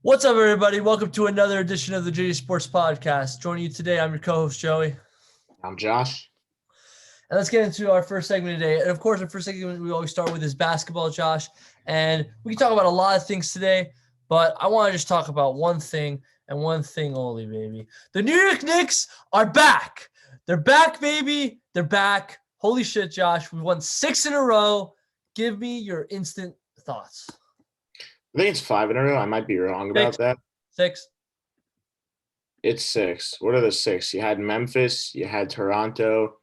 What's up, everybody? Welcome to another edition of the JJSports podcast. Joining you today, I'm your co-host, Joey. I'm Josh. And let's get into our first segment today. And of course, our first segment we always start with is basketball, Josh. And we can talk about a lot of things today, but I want to just talk about one thing and one thing only, baby. The New York Knicks are back. They're back, baby. They're back. Holy shit, Josh. We won 6 in a row. Give me your instant thoughts. I think it's 5 in a row. I might be wrong about that. 6. It's 6. What are the 6? You had Memphis, you had Toronto,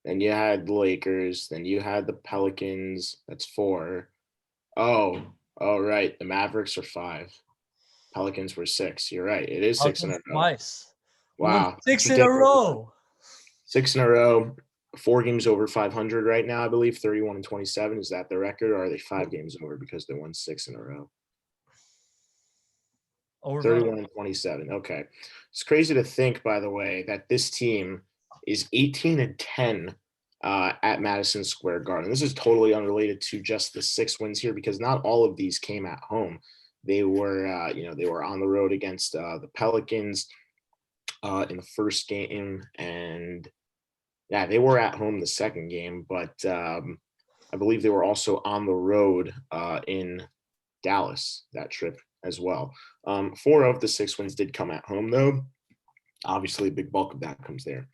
then you had the Lakers, then you had the Pelicans. That's 4. Oh, right. The Mavericks are 5. Pelicans were 6. You're right. It is 6 in a row. Twice. Wow. 6 in a row. 6 in a row. 4 games over 500 right now, I believe. 31 and 27. Is that the record, or are they 5 games over because they won 6 in a row? Over 31 and 27. Okay. It's crazy to think, by the way, that this team is 18 and 10 at Madison Square Garden. This is totally unrelated to just the 6 wins here because not all of these came at home. They were, they were on the road against the Pelicans in the first game, and yeah, they were at home the second game, but I believe they were also on the road in Dallas that trip as well. 4 of the 6 wins did come at home, though. Obviously, a big bulk of that comes there.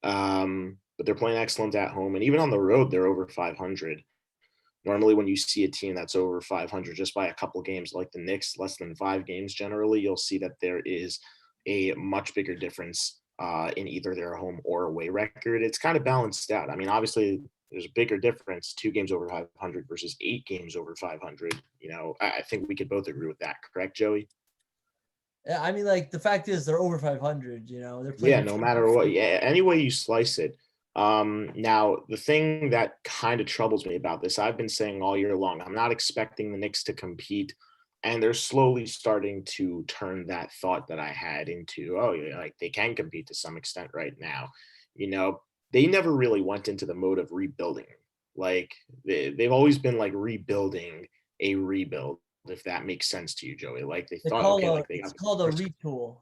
But they're playing excellent at home, and even on the road, they're over 500. Normally, when you see a team that's over 500 just by a couple games, like the Knicks, less than 5 games generally, you'll see that there is a much bigger difference in either their home or away record. It's kind of balanced out. I mean, obviously, there's a bigger difference, 2 games over 500 versus 8 games over 500. I think we could both agree with that. Correct, Joey? Yeah, I mean, like, the fact is they're over 500, they're playing. Yeah, no matter what. Yeah, any way you slice it. Now, the thing that kind of troubles me about this, I've been saying all year long, I'm not expecting the Knicks to compete, and they're slowly starting to turn that thought that I had into, oh, yeah, like they can compete to some extent right now. They never really went into the mode of rebuilding. Like they've always been like rebuilding a rebuild, if that makes sense to you, Joey. Like they thought, okay, like it's called a retool.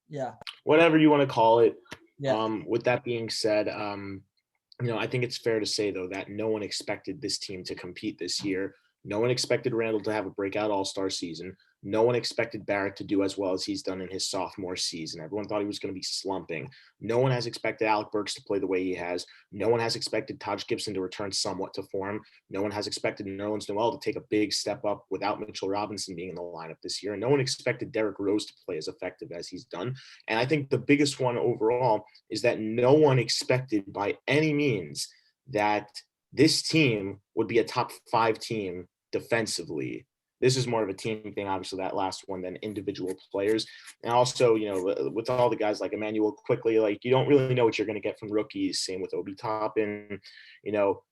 Yeah. Whatever you want to call it. Yeah. With that being said, I think it's fair to say, though, that no one expected this team to compete this year. No one expected Randall to have a breakout all-star season. No one expected Barrett to do as well as he's done in his sophomore season. Everyone thought he was going to be slumping. No one has expected Alec Burks to play the way he has. No one has expected Taj Gibson to return somewhat to form. No one has expected Nerlens Noel to take a big step up without Mitchell Robinson being in the lineup this year. And no one expected Derrick Rose to play as effective as he's done. And I think the biggest one overall is that no one expected by any means that this team would be a top 5 team defensively. This is more of a team thing, obviously, that last one, than individual players. And also, with all the guys like Emmanuel Quickly, like you don't really know what you're going to get from rookies. Same with Obi Toppin.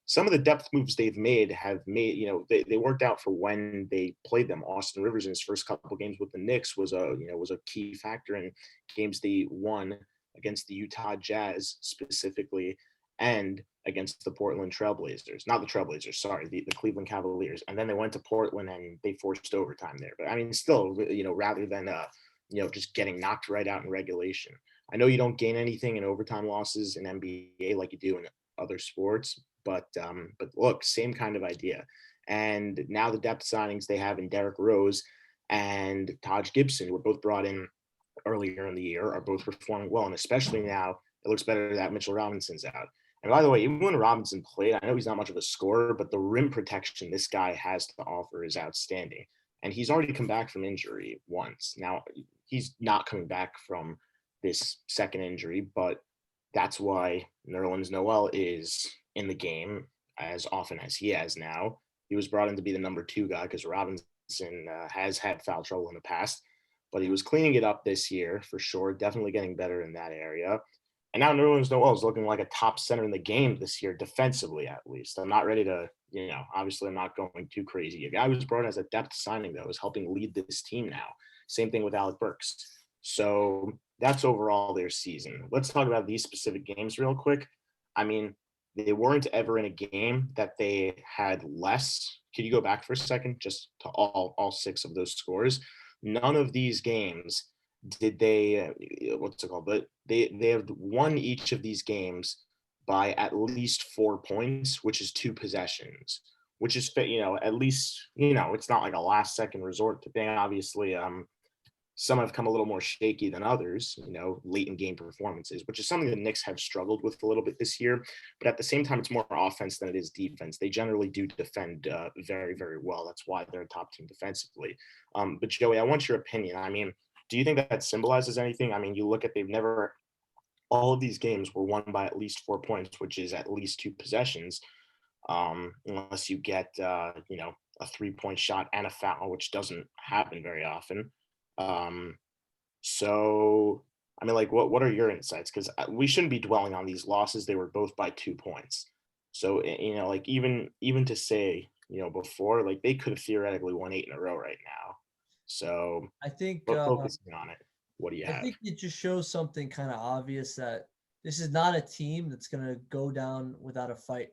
Some of the depth moves they've made have made, they worked out for when they played them. Austin Rivers in his first couple games with the Knicks was a key factor in games they won against the Utah Jazz specifically, and against the Portland Trailblazers. Not the Trailblazers, sorry, the Cleveland Cavaliers. And then they went to Portland and they forced overtime there. But I mean, still, rather than, just getting knocked right out in regulation. I know you don't gain anything in overtime losses in NBA like you do in other sports, but look, same kind of idea. And now the depth signings they have in Derrick Rose and Taj Gibson were both brought in earlier in the year, are both performing well. And especially now, it looks better that Mitchell Robinson's out. And by the way, even when Robinson played, I know he's not much of a scorer, but the rim protection this guy has to offer is outstanding. And he's already come back from injury once. Now, he's not coming back from this second injury, but that's why Nerlens Noel is in the game as often as he has now. He was brought in to be the number 2 guy because Robinson has had foul trouble in the past, but he was cleaning it up this year for sure, definitely getting better in that area. And now Nerlens Noel is looking like a top center in the game this year, defensively at least. I'm not ready to, obviously I'm not going too crazy. A guy who was brought in as a depth signing, though, is helping lead this team now. Same thing with Alec Burks. So that's overall their season. Let's talk about these specific games real quick. I mean, they weren't ever in a game that they had less. Could you go back for a second just to all 6 of those scores? none of these games did they what's it called? But they have won each of these games by at least 4 points, which is two possessions, which is at least it's not like a last second resort to thing. Obviously, some have come a little more shaky than others, late in game performances, which is something the Knicks have struggled with a little bit this year. But at the same time, it's more offense than it is defense. They generally do defend very, very well. That's why they're a top team defensively. But Joey, I want your opinion. I mean, do you think that symbolizes anything? I mean, you look at all of these games were won by at least 4 points, which is at least two possessions, unless you get, a 3-point shot and a foul, which doesn't happen very often. So, I mean, like, what are your insights? Because we shouldn't be dwelling on these losses. They were both by 2 points. So, like even to say, before, like they could have theoretically won 8 in a row right now. So, I think but focusing on it, what do you I have? think it just shows something kind of obvious that this is not a team that's gonna go down without a fight.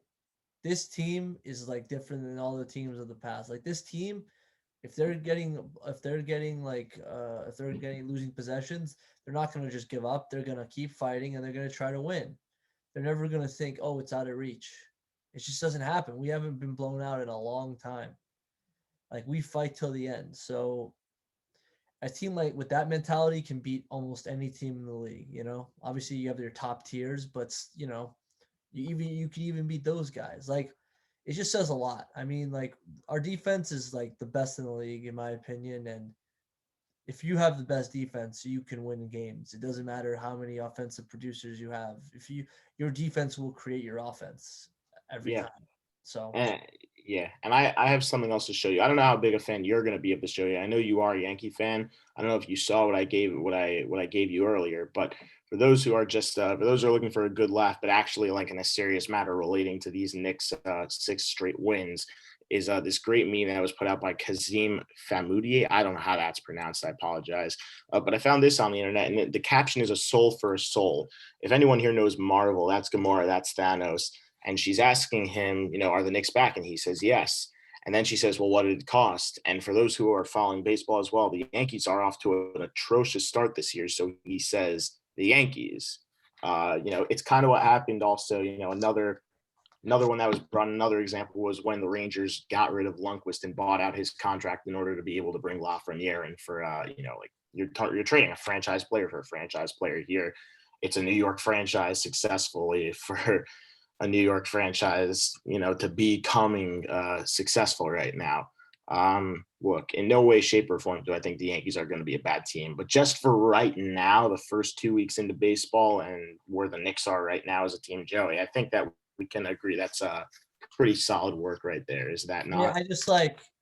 This team is like different than all the teams of the past. Like this team, if they're getting losing possessions, they're not gonna just give up. They're gonna keep fighting and they're gonna try to win. They're never gonna think, oh, it's out of reach. It just doesn't happen. We haven't been blown out in a long time. Like we fight till the end. So a team like with that mentality can beat almost any team in the league. Obviously you have your top tiers, but you could even beat those guys. Like it just says a lot. I mean, like our defense is like the best in the league in my opinion, and if you have the best defense, you can win games. It doesn't matter how many offensive producers you have. If your defense will create your offense every Yeah. time. So Eh, yeah, and I have something else to show you. I don't know how big a fan you're going to be of this, Joey. I know you are a Yankee fan. I don't know if you saw what I gave you earlier, but for those who are just for those who are looking for a good laugh, but actually like in a serious matter relating to these Knicks 6 straight wins, is this great meme that was put out by Kazim Famoudier. I don't know how that's pronounced. I apologize, but I found this on the internet, and the caption is "A soul for a soul." If anyone here knows Marvel, that's Gamora, that's Thanos, and she's asking him, are the Knicks back? And he says yes. And then she says, well, what did it cost? And for those who are following baseball as well, the Yankees are off to an atrocious start this year. So he says the Yankees. It's kind of what happened also. Another one that was brought. Another example was when the Rangers got rid of Lundqvist and bought out his contract in order to be able to bring Lafreniere in for, like you're trading a franchise player for a franchise player here. It's a New York franchise successfully for a New York franchise, to becoming successful right now. Look, in no way, shape, or form do I think the Yankees are going to be a bad team. But just for right now, the first 2 weeks into baseball and where the Knicks are right now as a team, Joey, I think that we can agree that's a pretty solid work right there. Is that yeah, not?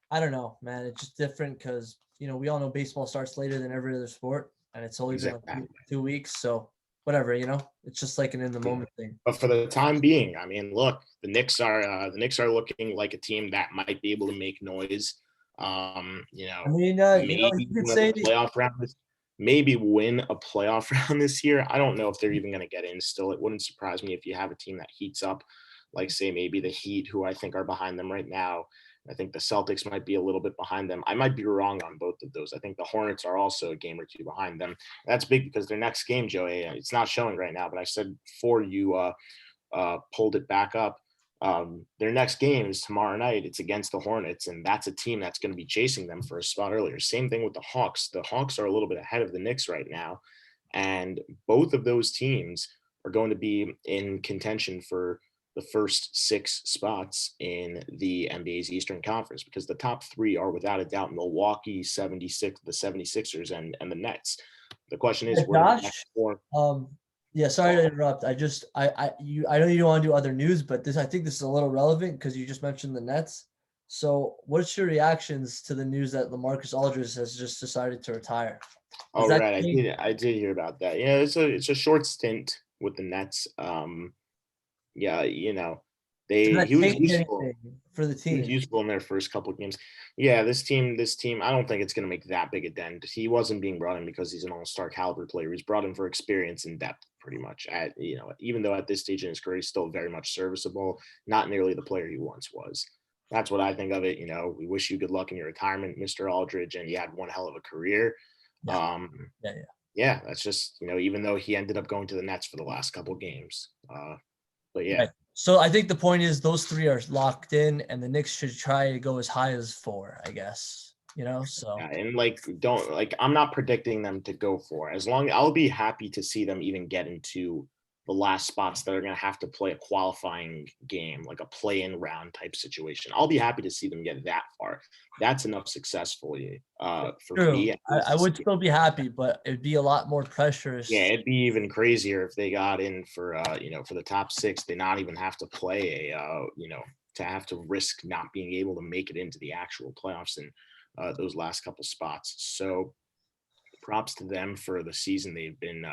I don't know, man. It's just different because we all know baseball starts later than every other sport, and it's only been like Exactly. 2 weeks. So whatever, it's just like an in the Yeah. moment thing. But for the time being, I mean, look, the Knicks are looking like a team that might be able to make noise. I mean, Maybe you could win a say playoff round. Maybe win a playoff round this year. I don't know if they're even going to get in still. It wouldn't surprise me if you have a team that heats up, like say maybe the Heat, who I think are behind them right now. I think the Celtics might be a little bit behind them. I might be wrong on both of those. I think the Hornets are also a game or two behind them. That's big because their next game, Joey, it's not showing right now, but I said before you pulled it back up. Their next game is tomorrow night. It's against the Hornets, and that's a team that's going to be chasing them for a spot earlier. Same thing with the Hawks. The Hawks are a little bit ahead of the Knicks right now, and both of those teams are going to be in contention for the first 6 spots in the NBA's Eastern Conference because the top three are without a doubt Milwaukee, the 76ers, and the Nets. The question is, where do the next Josh. four? Yeah, sorry to interrupt. I know you don't want to do other news, but I think this is a little relevant because you just mentioned the Nets. So, what's your reactions to the news that LaMarcus Aldridge has just decided to retire? Does Oh, that right. I change? did. I did hear about that. Yeah, it's a short stint with the Nets. Yeah, Does they that he was change useful. anything for the He was team? useful in their first couple of games. Yeah, this team, I don't think it's going to make that big a dent. He wasn't being brought in because he's an all-star caliber player. He's brought in for experience and depth, pretty much. Even though at this stage in his career he's still very much serviceable, not nearly the player he once was. That's what I think of it. We wish you good luck in your retirement, Mr. Aldridge, and you had one hell of a career. Yeah, Um, yeah, yeah. yeah, that's just, even though he ended up going to the Nets for the last couple of games. But yeah. Right. So I think the point is those three are locked in, and the Knicks should try to go as high as 4, I guess. So Yeah, and don't I'm not predicting them to go for as long. I'll be happy to see them even get into the last spots that are going to have to play a qualifying game, like a play-in round type situation. I'll be happy to see them get that far. That's enough successfully for true. me. At I least to would see. still be happy, but it'd be a lot more Yeah, pressurous. it'd be even crazier if they got in for for the top 6. They not even have to play to have to risk not being able to make it into the actual playoffs in those last couple spots. So props to them for the season they've been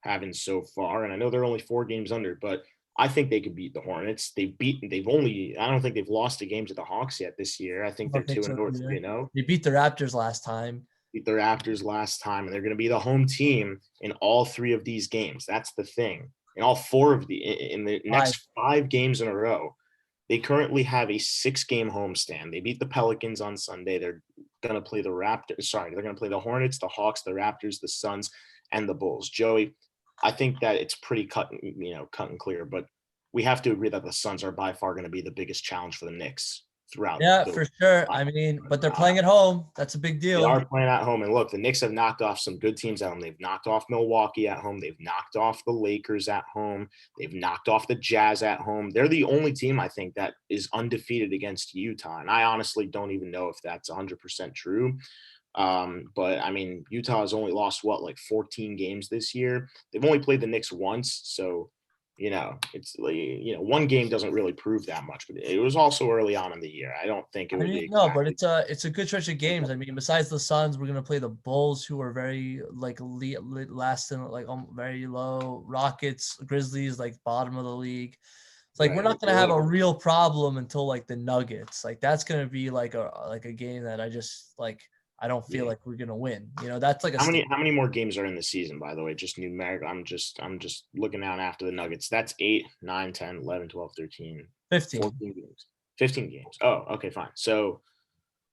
having so far. And I know they're only 4 games under, but I think they could beat the Hornets. I don't think they've lost a game to the Hawks yet this year. I I think they're don't think 2 and so North, either. They beat the Raptors last time. beat the Raptors last time, and they're going to be the home team in all 3 of these games. That's the thing. In all 4 of in the 5. next 5 games in a row, they currently have a 6-game homestand. They beat the Pelicans on Sunday. They're going to play the Raptors. Sorry, they're going to play the Hornets, the Hawks, the Raptors, the Suns, and the Bulls. Joey, I think that it's pretty cut and clear, but we have to agree that the Suns are by far going to be the biggest challenge for the Knicks throughout Yeah, the. for sure. I mean, but they're playing at home. That's a big They deal. are playing at home. And look, the Knicks have knocked off some good teams at home. They've knocked off Milwaukee at home. They've knocked off the Lakers at home. They've knocked off the Jazz at home. They're the only team, I think, that is undefeated against Utah. And I honestly don't even know if that's 100% true. But I mean, Utah has only lost 14 games this year. They've only played the Knicks once. So, it's one game doesn't really prove that much, but it was also early on in the year. I don't think it I would mean, be no, but exactly. it's a good stretch of games. I mean, besides the Suns, we're gonna play the Bulls, who are very last in very low. Rockets, Grizzlies, like bottom of the league. It's like we're Right. not gonna have a real problem until like the Nuggets. Like that's gonna be like a game that I don't feel Yeah. like we're gonna win. That's like a How many more games are in the season, by the way? Just numeric. I'm just looking down after the Nuggets. That's 8, 9, 10, 11, 12, 13, 15. 14 games. 15 games. Oh, okay, fine. So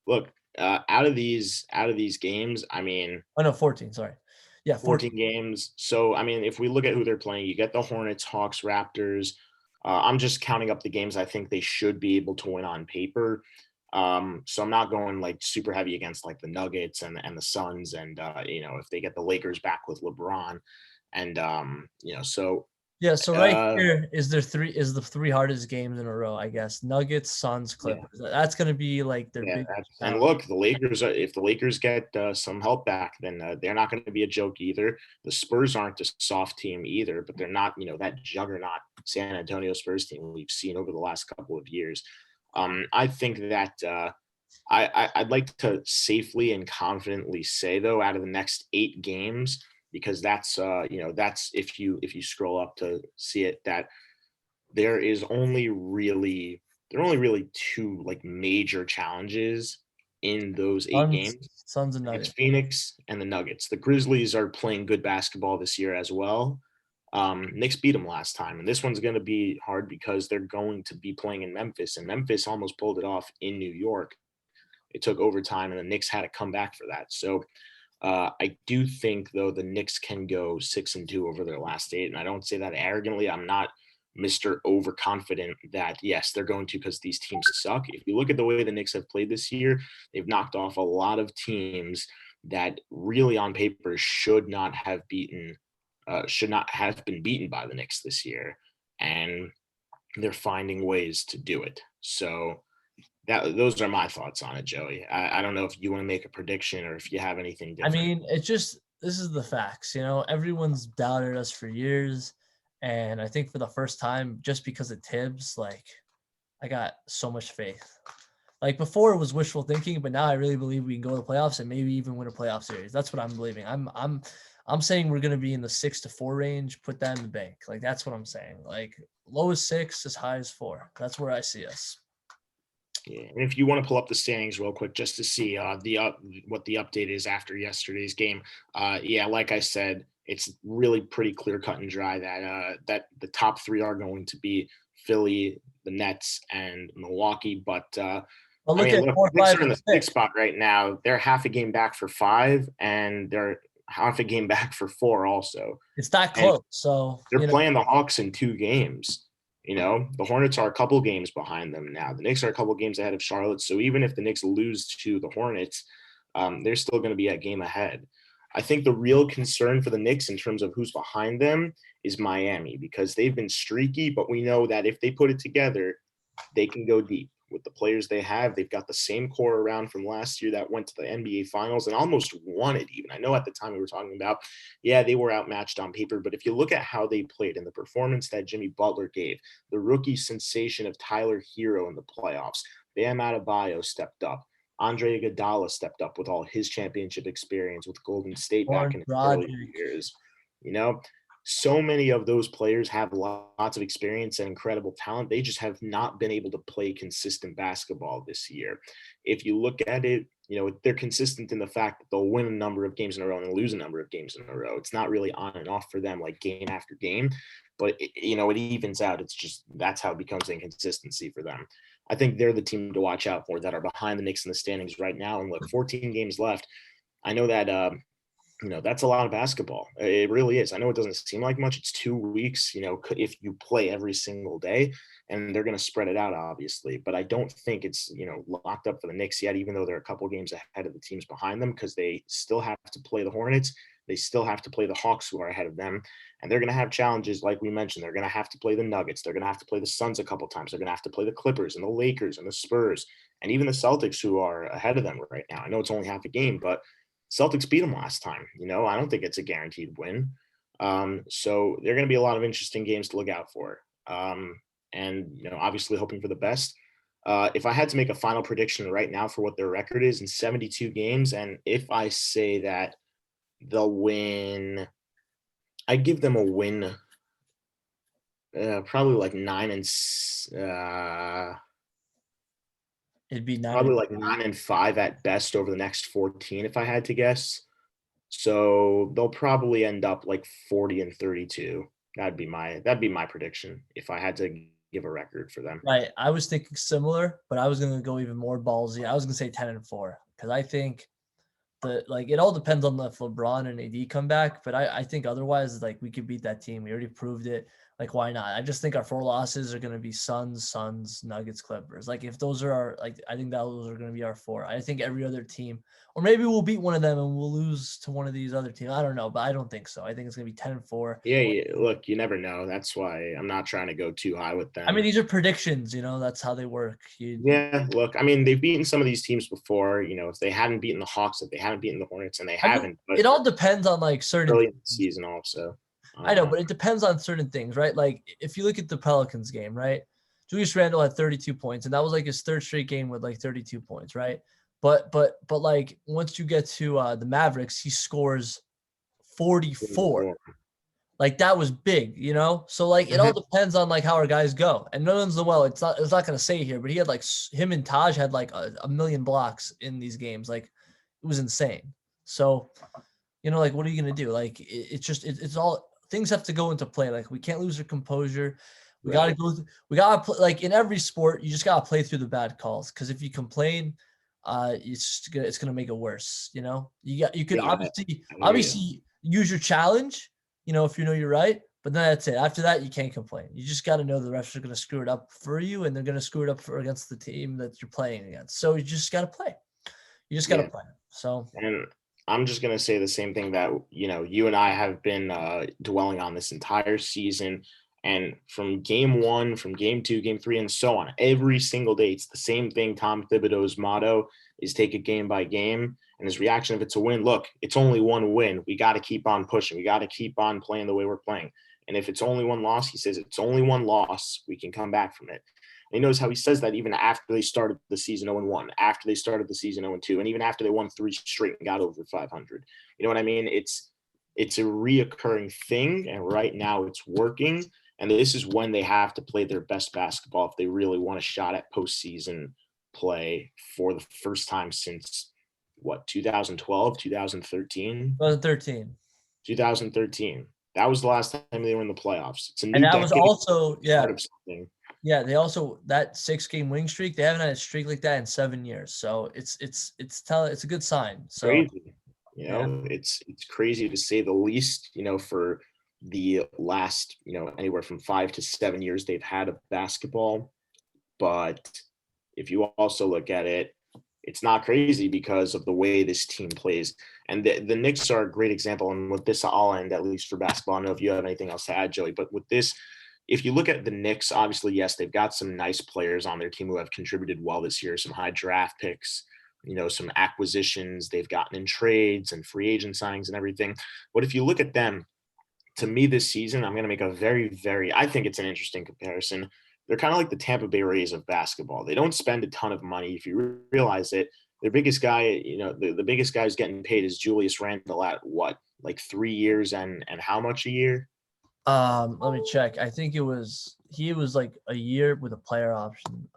look, out of these games, I mean, Oh no, 14. Sorry. Yeah, 14. 14 games. So I mean, if we look at who they're playing, you get the Hornets, Hawks, Raptors. I'm just counting up the games I think they should be able to win on paper. So I'm not going like super heavy against like the Nuggets and the Suns, and if they get the Lakers back with LeBron, and so Yeah, so right uh, here is the 3 hardest games in a row, I guess. Nuggets, Suns, yeah, Clippers. That's gonna be like their yeah. big And challenge. look, the Lakers. If the Lakers get some help back, then they're not going to be a joke either. The Spurs aren't a soft team either, but they're not that juggernaut San Antonio Spurs team we've seen over the last couple of years. I think that. I'd like to safely and confidently say though, out of the next 8 games, because that's if you scroll up to see it, that there is only really there are only really 2 like major challenges in those 8 Suns, games. Suns and It's Nuggets. Phoenix and the Nuggets. The Grizzlies are playing good basketball this year as well. Knicks beat them last time, and this one's going to be hard because they're going to be playing in Memphis, and Memphis almost pulled it off in New York. It took overtime, and the Knicks had to come back for that. So I do think, though, the Knicks can go 6-2 over their last 8, and I don't say that arrogantly. I'm not Mr. Overconfident that yes, they're going to, because these teams suck. If you look at the way the Knicks have played this year, they've knocked off a lot of teams that really, on paper, should not have been beaten by the Knicks this year, and they're finding ways to do it. So those are my thoughts on it, Joey. I don't know if you want to make a prediction or if you have anything I different. mean, this is the facts. Everyone's doubted us for years, and I think for the first time, just because of Tibbs, like I got so much faith. Like before, it was wishful thinking, but now I really believe we can go to the playoffs and maybe even win a playoff series. That's what I'm believing. I'm saying we're gonna be in the 6-4 range. Put that in the bank. Like that's what I'm saying. Like low as 6, as high as 4. That's where I see us. Yeah, and if you want to pull up the standings real quick just to see what the update is after yesterday's game, yeah, like I said, it's really pretty clear cut and dry that that the top 3 are going to be Philly, the Nets, and Milwaukee. But But look at look, 4, the Knicks 5, are in and the 6. sixth spot right now. They're half a game back for 5, and they're half a game back for 4 also. It's that And close. So they're playing the Hawks in 2 games. The Hornets are a couple games behind them now. The Knicks are a couple games ahead of Charlotte. So even if the Knicks lose to the Hornets, they're still going to be a game ahead. I think the real concern for the Knicks in terms of who's behind them is Miami, because they've been streaky, but we know that if they put it together, they can go deep with the players they have. They've got the same core around from last year that went to the NBA Finals and almost won it even. I know at the time we were talking about, they were outmatched on paper, but if you look at how they played and the performance that Jimmy Butler gave, the rookie sensation of Tyler Hero in the playoffs, Bam Adebayo stepped up. Andre Iguodala stepped up with all his championship experience with Golden State back in his early years. So many of those players have lots of experience and incredible talent. They just have not been able to play consistent basketball this year. If you look at it, they're consistent in the fact that they'll win a number of games in a row and lose a number of games in a row. It's not really on and off for them like game after game, but it evens out. It's just that's how it becomes inconsistency for them. I think they're the team to watch out for that are behind the Knicks in the standings right now. And look, 14 games left. I know that that's a lot of basketball. It really is. I know it doesn't seem like much. It's 2 weeks, if you play every single day, and they're going to spread it out, obviously. But I don't think it's, locked up for the Knicks yet, even though they're a couple games ahead of the teams behind them, because they still have to play the Hornets. They still have to play the Hawks, who are ahead of them. And they're going to have challenges, like we mentioned. They're going to have to play the Nuggets. They're going to have to play the Suns a couple times. They're going to have to play the Clippers and the Lakers and the Spurs and even the Celtics, who are ahead of them right now. I know it's only half a game, but Celtics beat them last time. I don't think it's a guaranteed win. So there are going to be a lot of interesting games to look out for. And obviously hoping for the best. If I had to make a final prediction right now for what their record is in 72 games, and if I say that they'll win, I give them a win, probably like 9 and it'd be 9 probably like 9 and 5 at best over the next 14, if I had to guess. So they'll probably end up like 40 and 32. That'd be my prediction if I had to give a record for them. Right. I was thinking similar, but I was going to go even more ballsy. I was going to say 10 and 4 because I think it all depends on if LeBron and AD come back, but I think otherwise, we could beat that team. We already proved it. Why not? I just think our 4 losses are going to be Suns, Nuggets, Clippers. If those are our, I think those are going to be our 4. I think every other team, or maybe we'll beat one of them and we'll lose to one of these other teams. I don't know, but I don't think so. I think it's going to be 10 and 4. Yeah. Look, you never know. That's why I'm not trying to go too high with them. I mean, these are predictions, that's how they work. Look, they've beaten some of these teams before, if they hadn't beaten the Hawks, if they haven't beaten the Hornets, and they haven't. But it all depends on certain early in the season also. I know, but it depends on certain things, right? If you look at the Pelicans game, right? Julius Randle had 32 points, and that was his 3rd straight game with 32 points, right? But once you get to the Mavericks, he scores 44. That was big, So it all depends on how our guys go. And Nerlens Noel, it's not going to say here, but he had him and Taj had a million blocks in these games. It was insane. So, what are you going to do? It's all things have to go into play. We can't lose our composure. We got to play, in every sport, you just got to play through the bad calls. Cause if you complain, it's going to make it worse. You could obviously use your challenge, if you know you're right, but then that's it. After that, you can't complain. You just got to know the refs are going to screw it up for you and they're going to screw it up against the team that you're playing against. So you just got to play. You just got to play. So, and I'm just going to say the same thing that, you and I have been dwelling on this entire season. And from game 1, from game 2, game 3, and so on, every single day, it's the same thing. Tom Thibodeau's motto is take it game by game. And his reaction, if it's a win, look, it's only one win. We got to keep on pushing. We got to keep on playing the way we're playing. And if it's only one loss, he says it's only one loss. We can come back from it. And he knows how he says that even after they started the season 0-1, after they started the season 0-2, and even after they won 3 straight and got over 500. You know what I mean? It's a reoccurring thing, and right now it's working. And this is when they have to play their best basketball if they really want a shot at postseason play for the first time since, 2012, 2013? 2013. That was the last time they were in the playoffs. It's a new and that decade. was also, yeah. Yeah, they also that 6-game winning streak, they haven't had a streak like that in 7 years. So it's a good sign. So Crazy. yeah. It's crazy to say the least, for the last, anywhere from 5 to 7 years they've had of basketball. But if you also look at it, it's not crazy because of the way this team plays. And the Knicks are a great example. And with this, I'll end, at least for basketball. I don't know if you have anything else to add, Joey, but with this, if you look at the Knicks, obviously, yes, they've got some nice players on their team who have contributed well this year, some high draft picks, some acquisitions they've gotten in trades and free agent signings and everything. But if you look at them, to me this season, I'm going to make a I think it's an interesting comparison. They're kind of like the Tampa Bay Rays of basketball. They don't spend a ton of money. If you realize it, their biggest guy, the biggest guy who's getting paid is Julius Randle at what, like 3 years and how much a year? Let me check. I think he was like a year with a player option.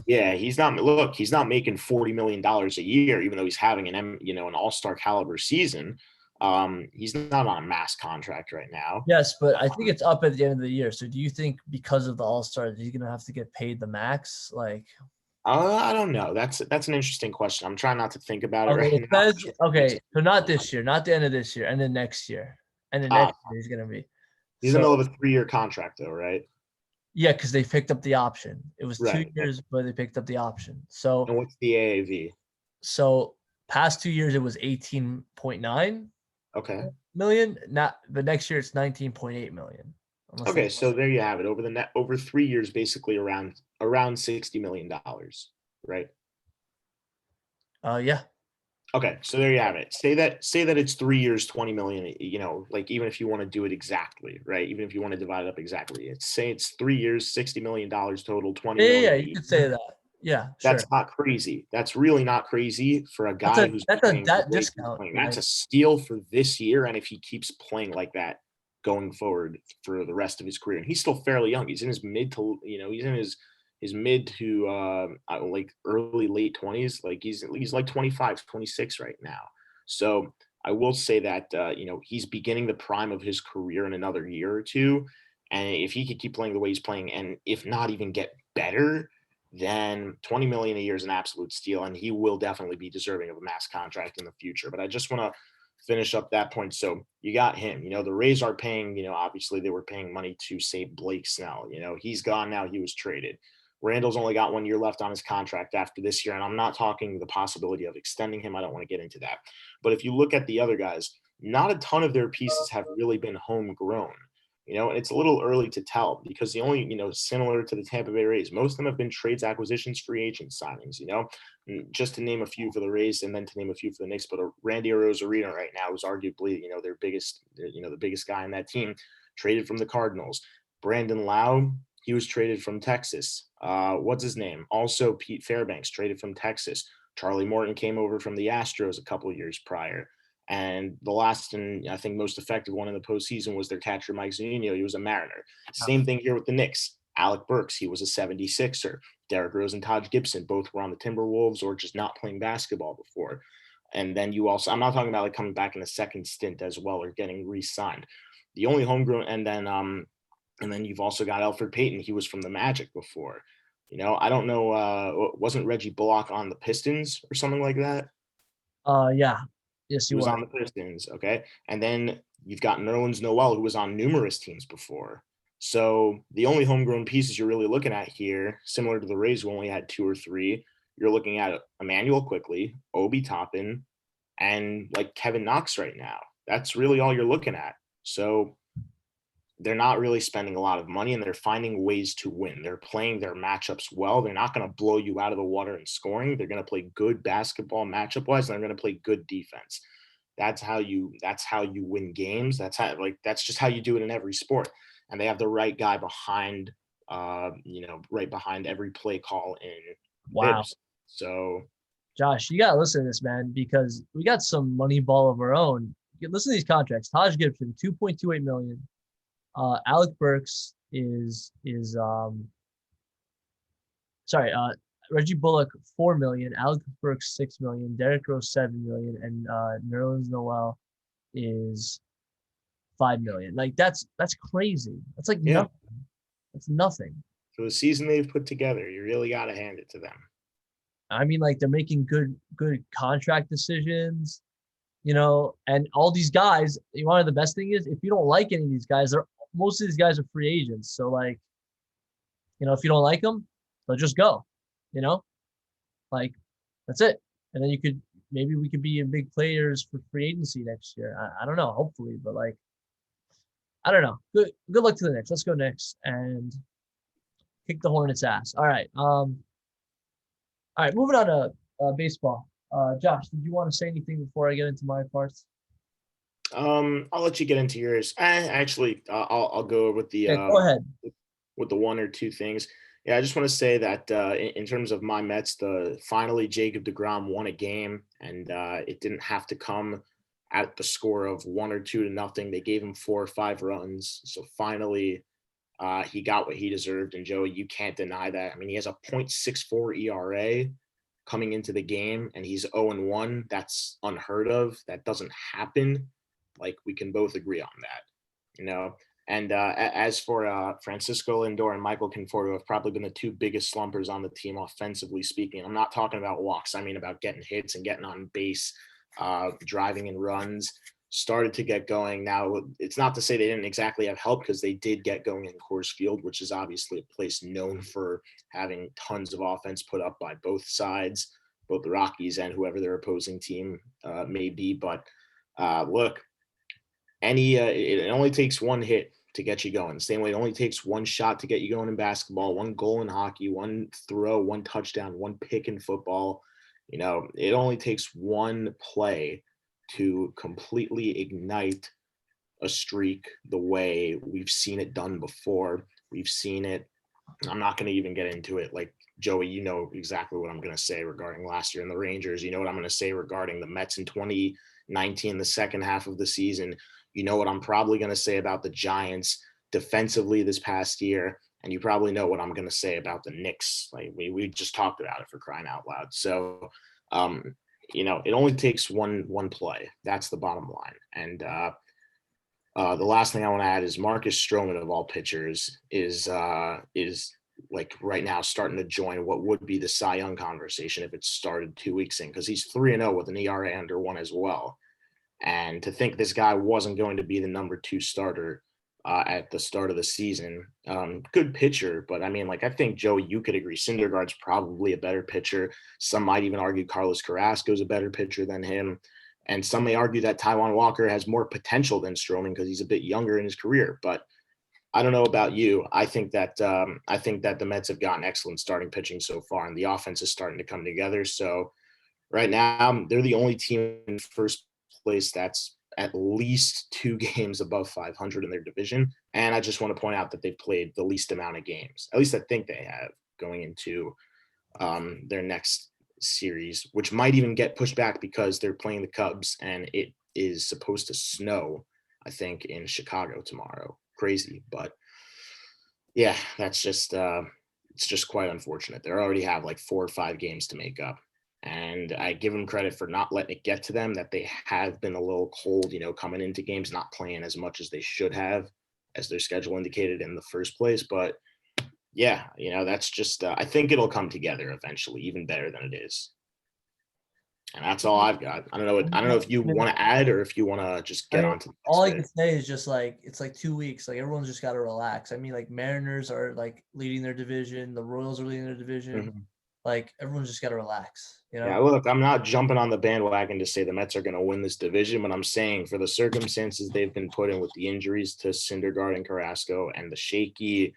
Yeah, he's not making $40 million a year, even though he's having an all-star caliber season. He's not on a mass contract right now. Yes, but I think it's up at the end of the year. So do you think because of the All-Star, he's gonna have to get paid the max? Like, I don't know. That's an interesting question. I'm trying not to think about it okay, right it now. says okay, so not this year, not the end of this year, and then next year, and then next year he's gonna be. He's in the So middle of a 3-year contract, though, right? yeah, because they picked up the option. It was 2 Right. years, but they picked up the option. So And what's the AAV? past 2 years it was 18.9 Okay. million. Not the next year it's 19.8 million. Okay, so there you have it. Over 3 years, basically around $60 million, right? Yeah. Okay, so there you have it. Say that it's 3 years, 20 million, like even if you want to do it exactly, right? Even if you want to divide it up exactly. It's 3 years, $60 million total, 20 Yeah, million a you could say year. that. Yeah, sure. That's not crazy. That's really not crazy for a That's guy a who's that's a playing the that way he's discount, playing. That's right? a steal for this year, and if he keeps playing like that going forward for the rest of his career, and he's still fairly young. He's in his he's in his mid to like early late 20s. Like he's like 25, 26 right now. So I will say that he's beginning the prime of his career in another year or two, and if he could keep playing the way he's playing, and if not even get better, then 20 million a year is an absolute steal, and he will definitely be deserving of a max contract in the future. But I just want to finish up that point. So you got him. The Rays are paying. Obviously they were paying money to save Blake Snell. He's gone now. He was traded. Randall's only got 1 year left on his contract after this year, and I'm not talking the possibility of extending him. I don't want to get into that. But if you look at the other guys, not a ton of their pieces have really been homegrown. And it's a little early to tell because the only, similar to the Tampa Bay Rays, most of them have been trades, acquisitions, free agent signings, just to name a few for the Rays and then to name a few for the Knicks. But Randy Arozarena right now is arguably, their biggest, the biggest guy in that team, traded from the Cardinals. Brandon Lau, he was traded from Texas. What's his name? Also, Pete Fairbanks, traded from Texas. Charlie Morton came over from the Astros a couple of years prior. And the last and I think most effective one in the postseason was their catcher, Mike Zunino. He was a Mariner. Same thing here with the Knicks. Alec Burks, he was a 76er. Derrick Rose and Taj Gibson both were on the Timberwolves or just not playing basketball before. And then you also, I'm not talking about like coming back in a second stint as well or getting re-signed. The only homegrown, and then you've also got Elfrid Payton. He was from the Magic before. I don't know. Wasn't Reggie Bullock on the Pistons or something like that? Yeah. Yes, He you was are. on the Pistons, okay? And then you've got Nerlens Noel, who was on numerous teams before. So the only homegrown pieces you're really looking at here, similar to the Rays, who only had 2 or 3, you're looking at Emmanuel Quickly, Obi Toppin, and like Kevin Knox right now. That's really all you're looking at. So they're not really spending a lot of money and they're finding ways to win. They're playing their matchups well. They're not going to blow you out of the water in scoring. They're going to play good basketball matchup wise, and they're going to play good defense. That's how you win games. That's just how you do it in every sport. And they have the right guy behind right behind every play call in Wow. Tibbs. So Josh, you gotta listen to this, man, because we got some money ball of our own. Listen to these contracts. Taj Gibson, 2.28 million. Alec Burks is sorry, Reggie Bullock 4 million, Alec Burks 6 million, Derrick Rose 7 million, and Nerlens Noel is 5 million. Like that's crazy. That's like yeah, nothing. That's nothing. for the season they've put together. You really got to hand it to them. I mean, like they're making good contract decisions, you know, and all these guys. One of the best thing is if you don't like any of these guys, most of these guys are free agents. So like, you know, if you don't like them, they'll just go, you know, like that's it. And then maybe we could be in big players for free agency next year. I don't know, hopefully, but like, I don't know. Good luck to the Knicks. Let's go Knicks and kick the Hornets ass. All right, moving on to baseball. Josh, did you want to say anything before I get into my parts? I'll let you get into yours. Actually, I'll go with Yeah, go ahead. with the one or two things. Yeah, I just want to say that in terms of my Mets, finally Jacob deGrom won a game, and it didn't have to come at the score of 1 or 2 to nothing. They gave him 4 or 5 runs, so finally he got what he deserved. And Joey, you can't deny that. I mean, he has a .64 ERA coming into the game, and he's 0-1. That's unheard of. That doesn't happen. Like, we can both agree on that, you know. And as for Francisco Lindor and Michael Conforto have probably been the 2 biggest slumpers on the team offensively speaking. I'm not talking about walks. I mean about getting hits and getting on base, driving in runs. Started to get going. Now, it's not to say they didn't exactly have help, because they did get going in Coors Field, which is obviously a place known for having tons of offense put up by both sides, both the Rockies and whoever their opposing team may be. But look, it only takes one hit to get you going. The same way it only takes one shot to get you going in basketball, one goal in hockey, one throw, one touchdown, one pick in football. You know, it only takes one play to completely ignite a streak the way we've seen it done before. We've seen it. I'm not going to even get into it. Like, Joey, you know exactly what I'm going to say regarding last year and the Rangers. You know what I'm going to say regarding the Mets in 2019, the second half of the season. You know what I'm probably going to say about the Giants defensively this past year. And you probably know what I'm going to say about the Knicks. Like, we just talked about it, for crying out loud. So, you know, it only takes one play. That's the bottom line. And the last thing I want to add is Marcus Stroman, of all pitchers, is like right now starting to join what would be the Cy Young conversation if it started 2 weeks in, because he's 3-0 with an ERA under 1 as well. And to think this guy wasn't going to be the number 2 starter at the start of the season. Good pitcher, but I mean, like, I think, Joey, you could agree Syndergaard's probably a better pitcher. Some might even argue Carlos Carrasco's a better pitcher than him. And some may argue that Taijuan Walker has more potential than Stroman because he's a bit younger in his career. But I don't know about you. I think that the Mets have gotten excellent starting pitching so far, and the offense is starting to come together. So right now, they're the only team in first place that's at least 2 games above 500 in their division. And I just want to point out that they've played the least amount of games. At least I think they have, going into their next series, which might even get pushed back because they're playing the Cubs and it is supposed to snow, I think, in Chicago tomorrow. Crazy. But yeah, that's just it's just quite unfortunate. They already have like 4 or 5 games to make up. And I give them credit for not letting it get to them, that they have been a little cold, you know, coming into games, not playing as much as they should have, as their schedule indicated in the first place. But yeah, you know, that's just, I think it'll come together eventually, even better than it is. And that's all I've got. I don't know if you want to add or if you want to just get on to the next all I bit. can say is just like, it's like 2 weeks. Like, everyone's just got to relax. I mean, like, Mariners are like leading their division. The Royals are leading their division. Mm-hmm. Like, everyone's just got to relax, you know? Yeah, look, I'm not jumping on the bandwagon to say the Mets are going to win this division, but I'm saying for the circumstances they've been put in with the injuries to Syndergaard and Carrasco and the shaky,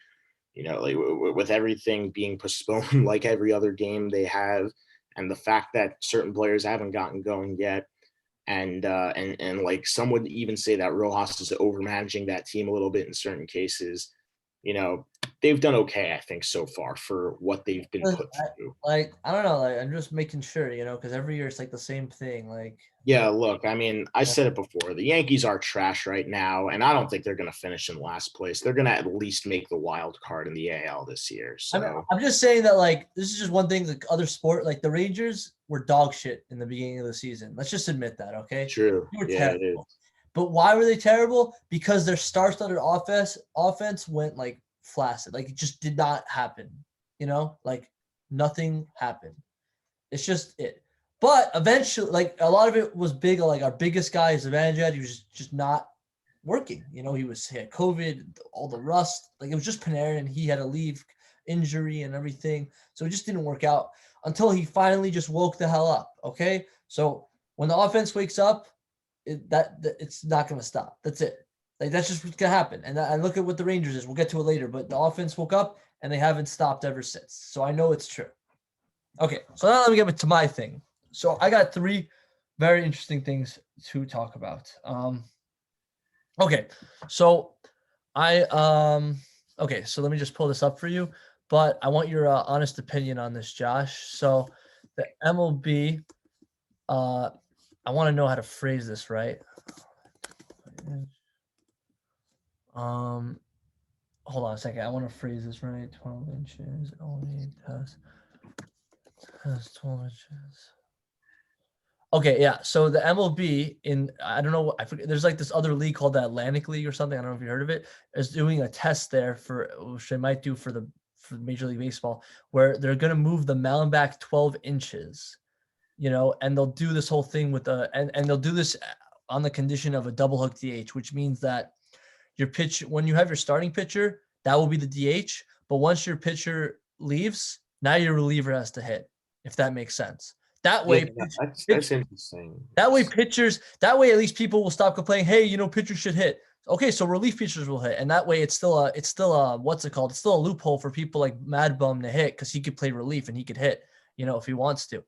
you know, like with everything being postponed, like every other game they have, and the fact that certain players haven't gotten going yet, and like some would even say that Rojas is overmanaging that team a little bit in certain cases. You know, they've done okay, I think, so far for what they've been put through. I don't know. Like, I'm just making sure, you know, because every year it's like the same thing. Like, Yeah, look, I mean, I said it before. The Yankees are trash right now, and I don't think they're going to finish in last place. They're going to at least make the wild card in the AL this year. So I'm just saying that, like, this is just one thing. Like, other sport, like the Rangers were dog shit in the beginning of the season. Let's just admit that, okay? true. They were Yeah, terrible. But why were they terrible? Because their star-studded offense went like flaccid. Like it just did not happen. Like nothing happened. It's just it. But eventually, like a lot of it was big. Like our biggest guy, Zibanejad, he was just not working. He had COVID, all the rust. Like it was just Panarin. He had to leave, injury and everything. So it just didn't work out until he finally just woke the hell up. Okay, so when the offense wakes up, it's not going to stop. That's it. Like that's just what's going to happen. And I look at what the Rangers is. We'll get to it later. But the offense woke up and they haven't stopped ever since. So I know it's true. Okay, so now let me get to my thing. So I got 3 very interesting things to talk about. Okay, so so let me just pull this up for you. But I want your honest opinion on this, Josh. So the MLB, I want to know how to phrase this right. Hold on a second. I want to phrase this right. 12 inches. Only test 12 inches. Okay, yeah. So the MLB I don't know, I forget. There's like this other league called the Atlantic League or something. I don't know if you heard of it. Is doing a test there which they might do for Major League Baseball, where they're gonna move the mound back 12 inches. And they'll do this whole thing with and they'll do this on the condition of a double hook DH, which means that your pitch, when you have your starting pitcher, that will be the DH. But once your pitcher leaves, now your reliever has to hit, if that makes sense. That way, that's interesting. That way at least people will stop complaining. Hey, pitchers should hit. Okay, so relief pitchers will hit, and that way it's still a what's it called? It's still a loophole for people like Mad Bum to hit because he could play relief and he could hit, if he wants to,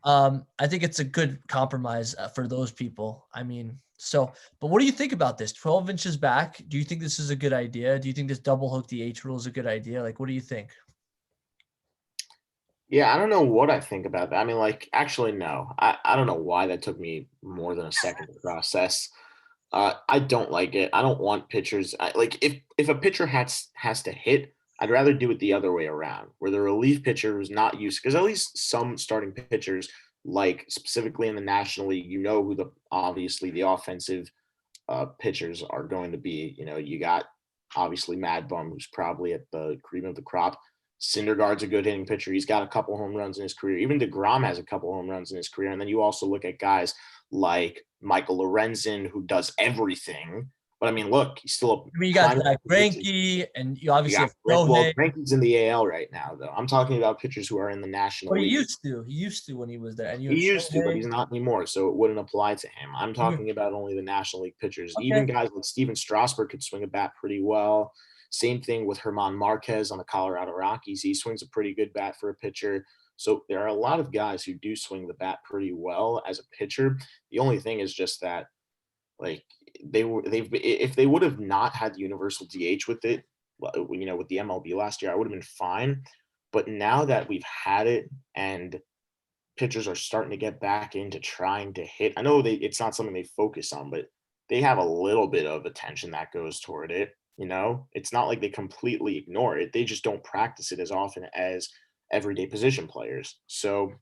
I think it's a good compromise for those people. I mean, but what do you think about this? 12 inches back. Do you think this is a good idea? Do you think this double hook DH rule is a good idea? Like, what do you think? Yeah, I don't know what I think about that. I mean, like, actually, no. I don't know why that took me more than a second to process. I don't like it. I don't want pitchers. If a pitcher has to hit, I'd rather do it the other way around, where the relief pitcher is not used, because at least some starting pitchers, like specifically in the National League, who obviously the offensive pitchers are going to be. You got obviously Mad Bum, who's probably at the cream of the crop. Syndergaard's a good hitting pitcher. He's got a couple home runs in his career. Even DeGrom has a couple home runs in his career. And then you also look at guys like Michael Lorenzen, who does everything. But I mean, look, he's still you got Zach Greinke, and you obviously have Greinke's in the AL right now, though. I'm talking about pitchers who are in the National League. He used to when he was there. And he used to, but he's not anymore, so it wouldn't apply to him. I'm talking about only the National League pitchers. Okay. Even guys like Steven Strasburg could swing a bat pretty well. Same thing with German Marquez on the Colorado Rockies. He swings a pretty good bat for a pitcher. So there are a lot of guys who do swing the bat pretty well as a pitcher. The only thing is just that, like, if they would have not had the universal DH with it, with the MLB last year, I would have been fine. But now that we've had it and pitchers are starting to get back into trying to hit, I know it's not something they focus on, but they have a little bit of attention that goes toward it. It's not like they completely ignore it. They just don't practice it as often as everyday position players. So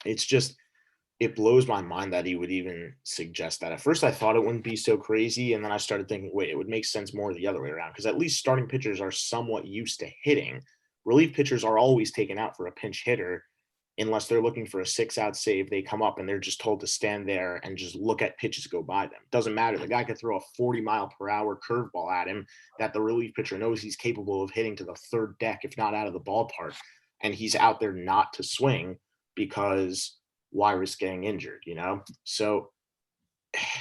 it blows my mind that he would even suggest that. At first, I thought it wouldn't be so crazy. And then I started thinking, wait, it would make sense more the other way around, because at least starting pitchers are somewhat used to hitting. Relief pitchers are always taken out for a pinch hitter. Unless they're looking for a 6-out save, they come up and they're just told to stand there and just look at pitches go by them. Doesn't matter. The guy could throw a 40-mile-per-hour curveball at him that the relief pitcher knows he's capable of hitting to the third deck, if not out of the ballpark. And he's out there not to swing because why risk getting injured, So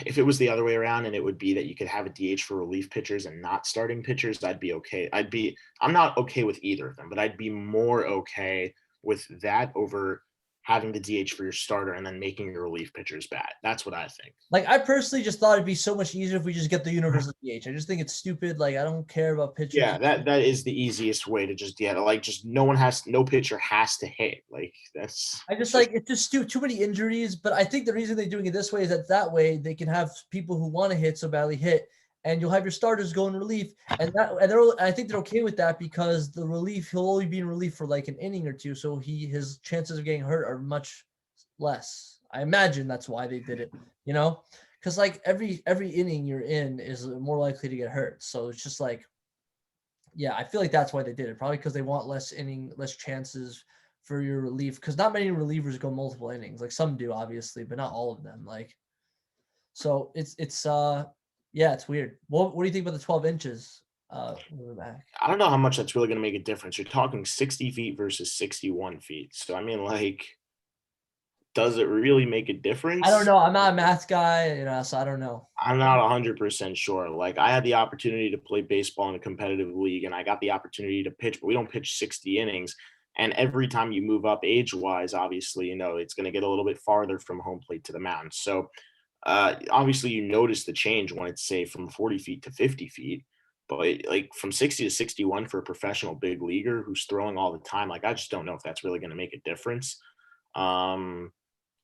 if it was the other way around and it would be that you could have a DH for relief pitchers and not starting pitchers, I'd be okay. I'm not okay with either of them, but I'd be more okay with that over having the DH for your starter and then making your relief pitchers bad. That's what I think. Like, I personally just thought it'd be so much easier if we just get the universal DH. I just think it's stupid. Like, I don't care about pitchers. Yeah, that is the easiest way to just no pitcher has to hit. Like, it's just too many injuries. But I think the reason they're doing it this way is that way they can have people who want to hit so badly hit, and you'll have your starters go in relief, and I think they're okay with that because the relief, he'll only be in relief for like an inning or two, so his chances of getting hurt are much less. I imagine that's why they did it, because like every inning you're in is more likely to get hurt. So it's just like, Yeah, I feel like that's why they did it. Probably because they want less chances for your relief. Because not many relievers go multiple innings. Like some do, obviously, but not all of them. Like, so yeah, it's weird. What do you think about the 12 inches? Moving back. I don't know how much that's really going to make a difference. You're talking 60 feet versus 61 feet. So I mean, like, does it really make a I don't difference? know. I'm not a math guy, so I don't know. I'm not 100% sure. Like, I had the opportunity to play baseball in a competitive league, and I got the opportunity to pitch, but we don't pitch 60 innings. And every time you move up age-wise, obviously, it's going to get a little bit farther from home plate to the mound. So, obviously, you notice the change when it's, say, from 40 feet to 50 feet. But, like, from 60 to 61 for a professional big leaguer who's throwing all the time, like, I just don't know if that's really going to make a difference.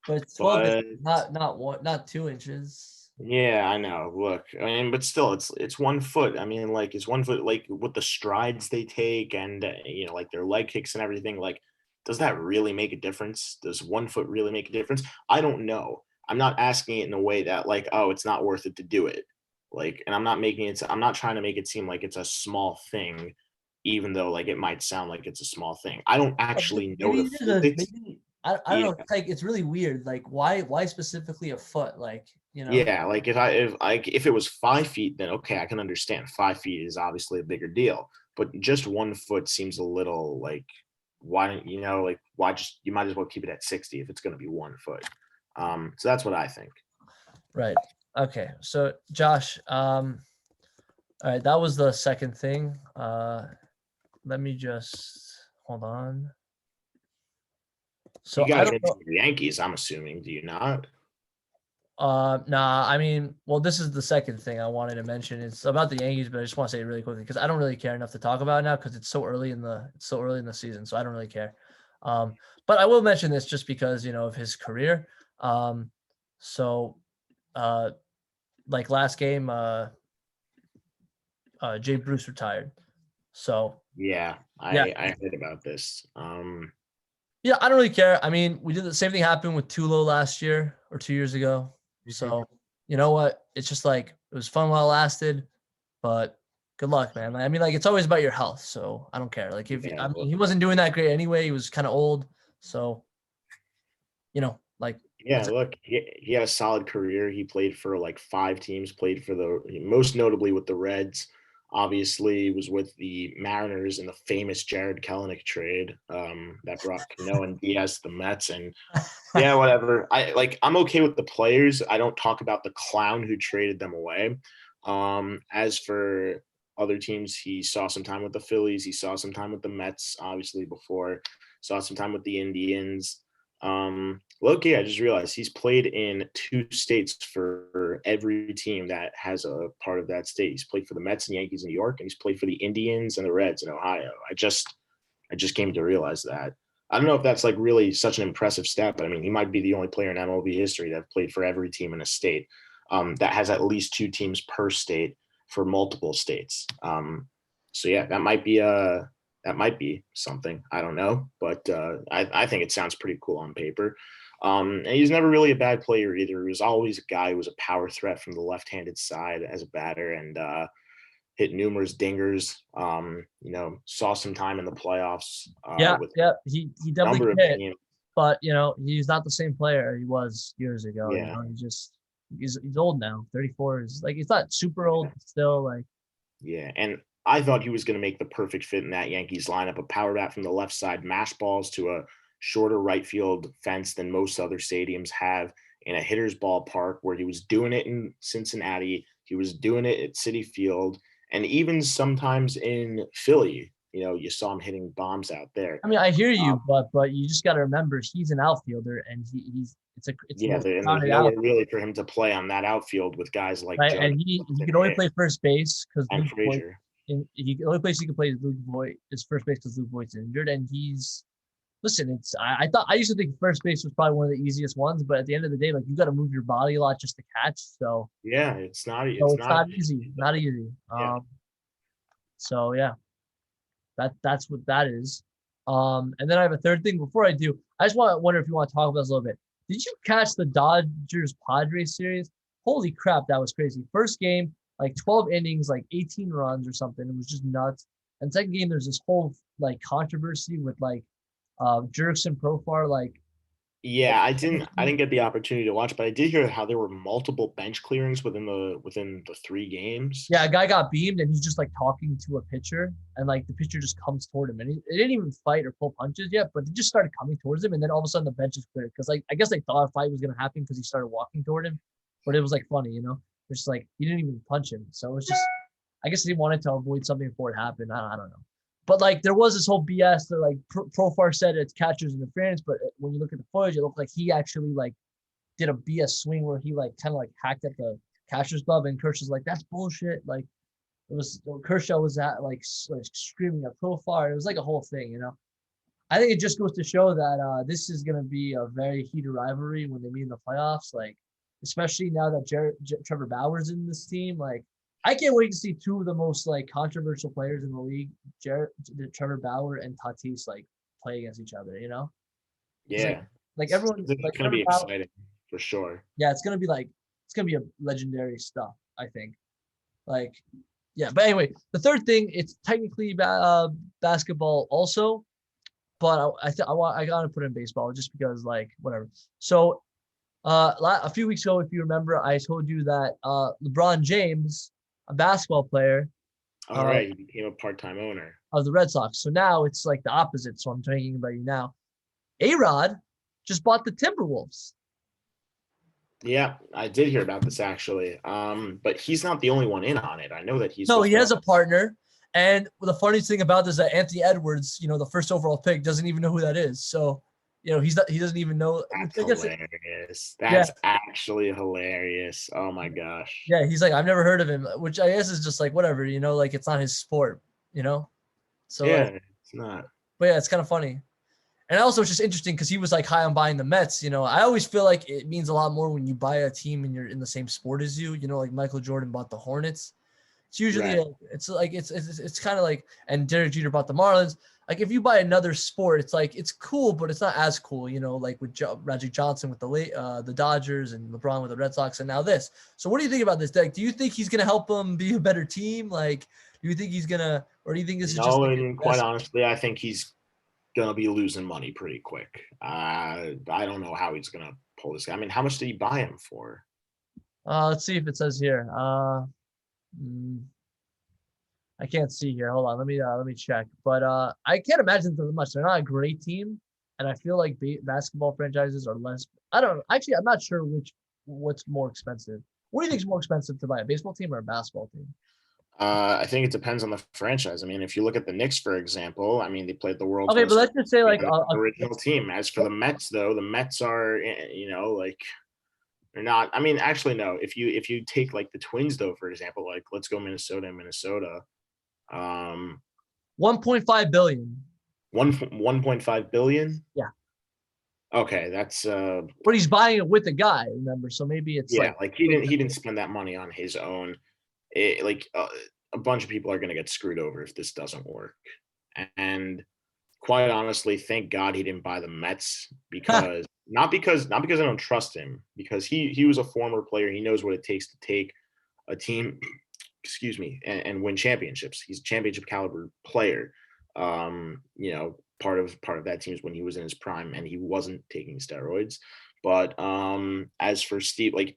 But it's 12 inches, But not 2 inches. yeah, I know. Look, I mean, but still, it's 1 foot. I mean, like, it's 1 foot, like with the strides they take, and like their leg kicks and everything. Like, does that really make a difference? Does 1 foot really make a difference? I don't know. I'm not asking it in a way that, like, oh, it's not worth it to do it. Like, and I'm not trying to make it seem like it's a small thing, even though, like, it might sound like it's a small thing. I don't actually know the Maybe physics. maybe I don't Yeah. know. It's like it's really weird. Like why specifically a foot? Like Yeah, like if it was 5 feet, then okay, I can understand. 5 feet is obviously a bigger deal, but just 1 foot seems a little like why don't like why just you might as well keep it at 60 if it's going to be 1 foot. So that's what I think. Right. Okay. So Josh, all right, that was the second thing. Let me just hold on. So You got I to don't get know. into the Yankees, I'm assuming. Do you not? Nah, I mean, well, this is the second thing I wanted to mention. It's about the Yankees, but I just want to say it really quickly because I don't really care enough to talk about it now because it's so early in the season, so I don't really care. But I will mention this just because of his career. So uh, like last game, Jay Bruce retired. So Yeah, yeah, I heard about this. yeah, I don't really care. I mean, we did the same thing happened with Tulo last year or 2 years ago. Mhm. So you know what? It's just like it was fun while it lasted, but good luck, man. I mean, like it's always about your health. So I don't care. Like if Yeah, I mean well, he wasn't doing that great anyway. He was kind of old. So like yeah, that's it. look, he had a solid career. He played for like 5 teams, played for most notably with the Reds. Obviously, was with the Mariners in the famous Jared Kelenic trade that brought Cano and Diaz to the Mets. And yeah, whatever. I'm okay with the players. I don't talk about the clown who traded them away. As for other teams, he saw some time with the Phillies. He saw some time with the Mets, obviously before. Saw some time with the Indians. Loki, I just realized he's played in 2 states for every team that has a part of that state. He's played for the Mets and Yankees in New York, and he's played for the Indians and the Reds in Ohio. I just came to realize that. I don't know if that's like really such an impressive stat, but I mean, he might be the only player in MLB history that played for every team in a state that has at least 2 teams per state for multiple states. So yeah, that might be something. I don't know, but I think it sounds pretty cool on paper. And he's never really a bad player either. He was always a guy who was a power threat from the left-handed side as a batter, and hit numerous dingers. Saw some time in the playoffs Yeah, with yeah. He a definitely number can of hit, teams. but he's not the same player he was years ago. Yeah, He's old now. 34 is like he's not super old, but still like yeah. And I thought he was going to make the perfect fit in that Yankees lineup. A power bat from the left side, mash balls to a shorter right field fence than most other stadiums have in a hitter's ballpark, where he was doing it in Cincinnati. He was doing it at Citi Field, and even sometimes in Philly. You saw him hitting bombs out there. I mean, I hear Uh, you, but you just got to remember he's an outfielder, and it's the yeah, most and there's crowded nowhere out, really for him to play on that outfield with guys like right? Judge And he could only play first base because and Luke Voigt. Frazier. And the only place he could play is Luke Voigt is first base because Luke Voigt's injured, and he's listen. I thought I used to think first base was probably one of the easiest ones, but at the end of the day, like you got to move your body a lot just to catch. Yeah, So it's it's not not easy, not easy. yeah. So yeah, that's what that is. And then I have a third thing before I do. I just wonder if you want to talk about this a little bit. Did you catch the Dodgers Padres series? Holy crap, that was crazy. First game, like 12 innings, like 18 runs or something. It was just nuts. And second game, there's this whole like controversy with like Jurickson Profar, like Yeah, I didn't get the opportunity to watch, but I did hear how there were multiple bench clearings within the 3 games. yeah, a guy got beamed and he's just like talking to a pitcher, and like the pitcher just comes toward him, and it didn't even fight or pull punches yet, but they just started coming towards him, and then all of a sudden the bench is cleared because like I guess they thought a fight was gonna happen because he started walking toward him, but it was like funny, it's just like he didn't even punch him, so it was just I guess he wanted to avoid something before it happened. I don't know. But like there was this whole BS that like Profar said it's catcher's interference, but when you look at the footage, it looked like he actually like did a BS swing where he like kind of like hacked at the catcher's glove, and Kershaw's like that's bullshit. Like it was Kershaw was at like screaming at Profar. It was like a whole thing. I think it just goes to show that this is going to be a very heated rivalry when they meet in the playoffs. Like especially now that Trevor Bauer's in this team, like. I can't wait to see two of the most like controversial players in the league, Trevor Bauer and Tatis, like play against each other. Yeah, like everyone, it's like gonna Trevor be Bauer, exciting for sure. yeah, it's gonna be a legendary stuff. I think, like, yeah. But anyway, the third thing, it's technically basketball also, but I gotta put in baseball just because like whatever. So, a few weeks ago, if you remember, I told you that LeBron James, a basketball player, All right, he became a part-time owner of the Red Sox. So now it's like the opposite. So I'm talking about you now. A-Rod just bought the Timberwolves. Yeah, I did hear about this actually. But he's not the only one in on it. I know that he's No, with he has a partner. And the funniest thing about this is that Anthony Edwards, the first overall pick, doesn't even know who that is. So, he doesn't even know. That's I guess hilarious. That's actually hilarious. Oh my gosh. yeah, he's like, I've never heard of him, which I guess is just like whatever, like it's not his sport, So Yeah, like, it's not. but yeah, it's kind of funny. And also it's just interesting because he was like high on buying the Mets. I always feel like it means a lot more when you buy a team and you're in the same sport as you. Like Michael Jordan bought the Hornets. It's usually Right. it's kind of like, and Derek Jeter bought the Marlins. Like if you buy another sport, it's like it's cool, but it's not as cool. Like with Magic Johnson with the Dodgers and LeBron with the Red Sox, and now this. So what do you think about this, Derek? Do you think he's gonna help them be a better team? Like, do you think he's gonna, or do you think this is just No, like and quite honestly, I think he's gonna be losing money pretty quick. I don't know how he's gonna pull this. I mean, how much did he buy him for? Let's see if it says here. I can't see here. Hold on. Let me check. But I can't imagine them much. They're not a great team, and I feel like basketball franchises are less. I don't know. Actually, I'm not sure what's more expensive. What do you think is more expensive to buy, a baseball team or a basketball team? I think it depends on the franchise. I mean, if you look at the Knicks, for example, I mean, they played the world's Okay, but most let's just say like original team. As for the Mets, though, the Mets are, like they're not. I mean, actually, no. If you take like the Twins, though, for example, like let's go Minnesota. 1.5 billion. 1.5 billion. Yeah. Okay, that's But he's buying it with a guy, remember? So maybe it's like he didn't spend that money on his own. A bunch of people are going to get screwed over if this doesn't work. And quite honestly, thank God he didn't buy the Mets because not because I don't trust him, because he was a former player. He knows what it takes to take a team, excuse me, and win championships. He's a championship caliber player. Part of that team is when he was in his prime and he wasn't taking steroids. But as for Steve, like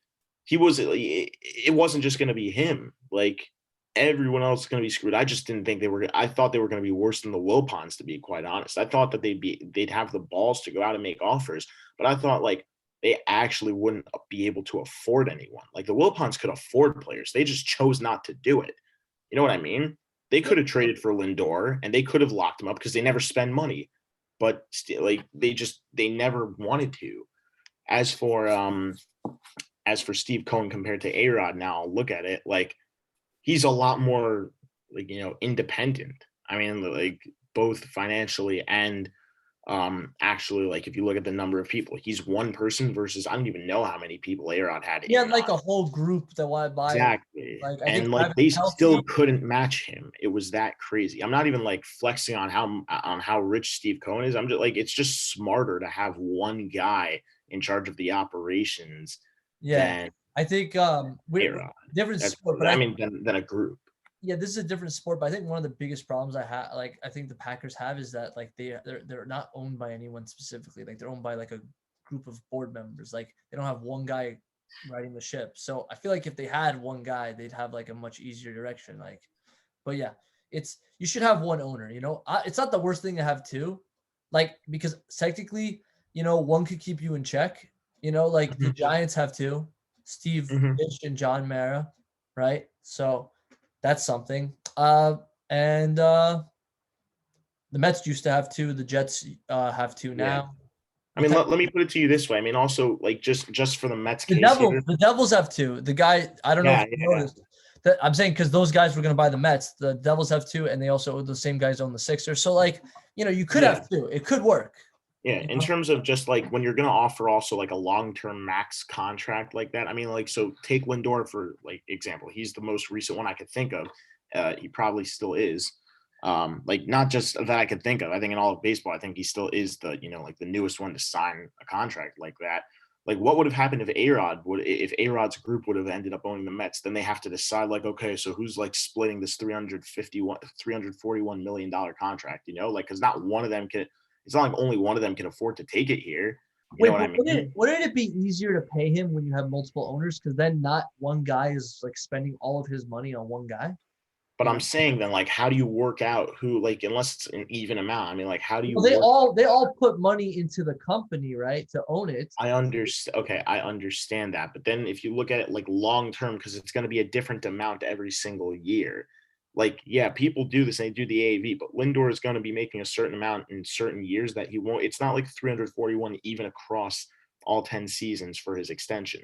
it wasn't just going to be him. Like everyone else is going to be screwed. I just didn't think I thought they were going to be worse than the Wilpons, to be quite honest. I thought that they'd have the balls to go out and make offers, but I thought like they actually wouldn't be able to afford anyone. Like the Wilpons could afford players. They just chose not to do it. You know what I mean? They could have traded for Lindor and they could have locked him up because they never spend money, but still, like they never wanted to. As for Steve Cohen compared to A-Rod, now I'll look at it like he's a lot more like, independent. I mean, like both financially and actually, like if you look at the number of people, he's one person versus I don't even know how many people A-Rod had. he had like a whole group that wanted to buy exactly. Like I and think like they still couldn't match him. It was that crazy. I'm not even like flexing on how rich Steve Cohen is. I'm just like, it's just smarter to have one guy in charge of the operations. Yeah, I think we different sport, but than a group. yeah, this is a different sport, but I think one of the biggest problems I think the Packers have is that like they're not owned by anyone specifically. Like they're owned by like a group of board members. Like they don't have one guy riding the ship. So I feel like if they had one guy, they'd have like a much easier direction. Like, but yeah, you should have one owner. It's not the worst thing to have two, like because technically, one could keep you in check. Like the Giants have two, Steve Fish and John Mara, right? So that's something. And the Mets used to have two. The Jets have two Yeah. now. I mean, let me put it to you this way. I mean, also like just for the Mets The case here. The Devils have two. The guy, I don't know if you noticed. That I'm saying because those guys were going to buy the Mets. The Devils have two, and the same guys own the Sixers. So like, you could have two. It could work. Yeah, in terms of just like when you're going to offer also like a long-term max contract like that. I mean, like, so take Lindor for like example. He's the most recent one I could think of. He probably still is. Like not just that I could think of. I think in all of baseball, I think he still is the like the newest one to sign a contract like that. Like what would have happened if A-Rod's group would have ended up owning the Mets? Then they have to decide like, okay, so who's like splitting this $341 million contract? Like because not one of them can. It's not like only one of them can afford to take it here. You know what I mean? Wouldn't it be easier to pay him when you have multiple owners? Because then not one guy is like spending all of his money on one guy. But I'm saying then, like, how do you work out who, like, unless it's an even amount? I mean, like, how do you? Well, they all put money into the company, right, to own it. I understand. Okay, I understand that. But then if you look at it like long term, because it's going to be a different amount every single year. Like, yeah, people do this. They do the AAV, but Lindor is going to be making a certain amount in certain years that he won't. It's not like 341 even across all 10 seasons for his extension.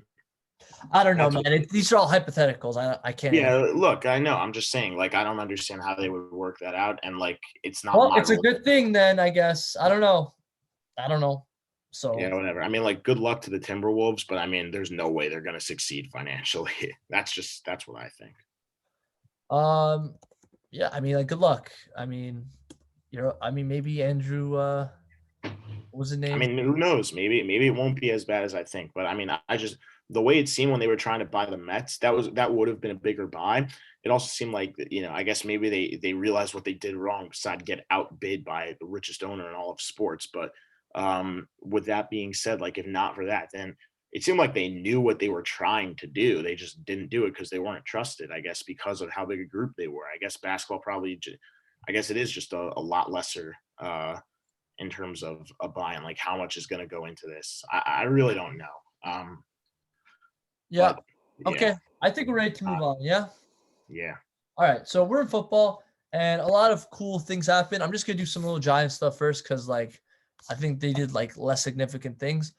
I don't know, man. These are all hypotheticals. I can't. Yeah, look, I know. I'm just saying, like, I don't understand how they would work that out, and like, it's not. Well, it's a good thing then, I guess. I don't know. So yeah, whatever. I mean, like, good luck to the Timberwolves, but I mean, there's no way they're going to succeed financially. That's what I think. Yeah. I mean, like, good luck. I mean, maybe Andrew. What was his name? I mean, who knows? Maybe it won't be as bad as I think. But I mean, I just the way it seemed when they were trying to buy the Mets, that would have been a bigger buy. It also seemed like I guess maybe they realized what they did wrong, besides get outbid by the richest owner in all of sports. But with that being said, like if not for that, then it seemed like they knew what they were trying to do. They just didn't do it because they weren't trusted. I guess because of how big a group they were. I guess basketball probably. I guess it is just a lot lesser. In terms of a buy and like how much is going to go into this. I really don't know. Yeah. Okay. I think we're ready to move on. Yeah. Yeah. All right. So we're in football and a lot of cool things happen. I'm just going to do some little Giants stuff first. Cause like, I think they did like less significant things.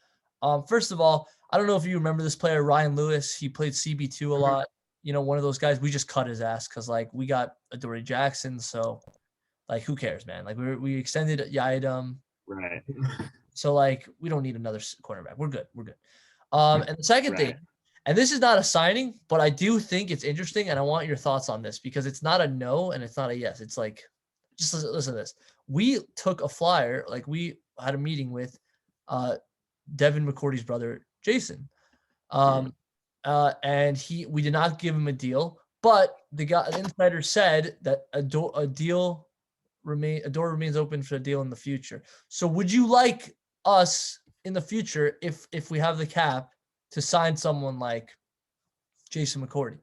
First of all, I don't know if you remember this player, Ryan Lewis. He played CB2 a lot. One of those guys, we just cut his ass. Cause like we got Adoree Jackson. So like, who cares, man? Like we extended Yidam. Right. So like, we don't need another cornerback. We're good. And the second thing, and this is not a signing, but I do think it's interesting, and I want your thoughts on this because it's not a no and it's not a yes. It's like, just listen to this. We took a flyer, like we had a meeting with Devin McCourty's brother, Jason. And we did not give him a deal, but the insider said that a door remains open for a deal in the future. So would you like us in the future, if we have the cap, to sign someone like Jason McCourty?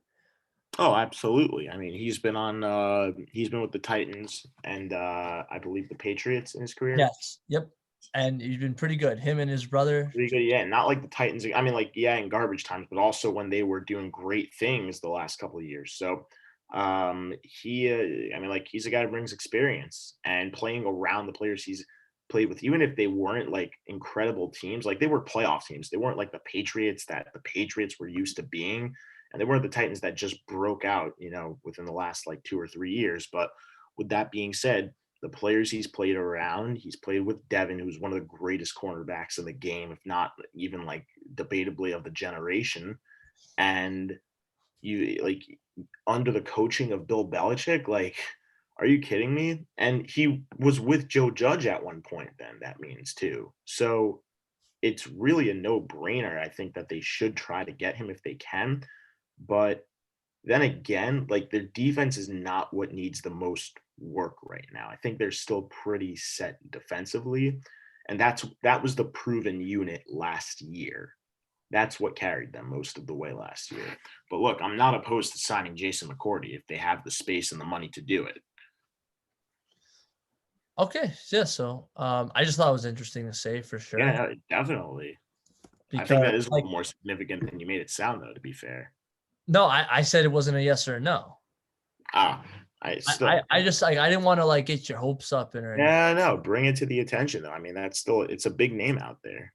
Oh, absolutely. I mean, he's been with the Titans and I believe the Patriots in his career. Yes. Yep. And he's been pretty good. Him and his brother. Pretty good, yeah. Not like the Titans. I mean, like, yeah, in garbage times, but also when they were doing great things the last couple of years. So I mean, like, he's a guy who brings experience and playing around the players he's played with, even if they weren't like incredible teams, like they were playoff teams. They weren't like the Patriots that the Patriots were used to being. And they weren't the Titans that just broke out, within the last like 2 or 3 years. But with that being said, the players he's played around, he's played with Devin, who's one of the greatest cornerbacks in the game, if not even like debatably of the generation. And you like under the coaching of Bill Belichick, like, are you kidding me? And he was with Joe Judge at one point, then that means too. So it's really a no-brainer. I think that they should try to get him if they can. But then again, like their defense is not what needs the most work right now. I think they're still pretty set defensively, and that was the proven unit last year. That's what carried them most of the way last year. But look, I'm not opposed to signing Jason McCourty if they have the space and the money to do it. Okay, yeah. So I just thought it was interesting to say for sure. Yeah, definitely. I think Because that is a like little more significant than you made it sound, though, to be fair. no, I said it wasn't a yes or a no. Ah, I still. I just like I didn't want to like get your hopes up or anything. Yeah, no, bring it to the attention, though. I mean, that's still, it's a big name out there.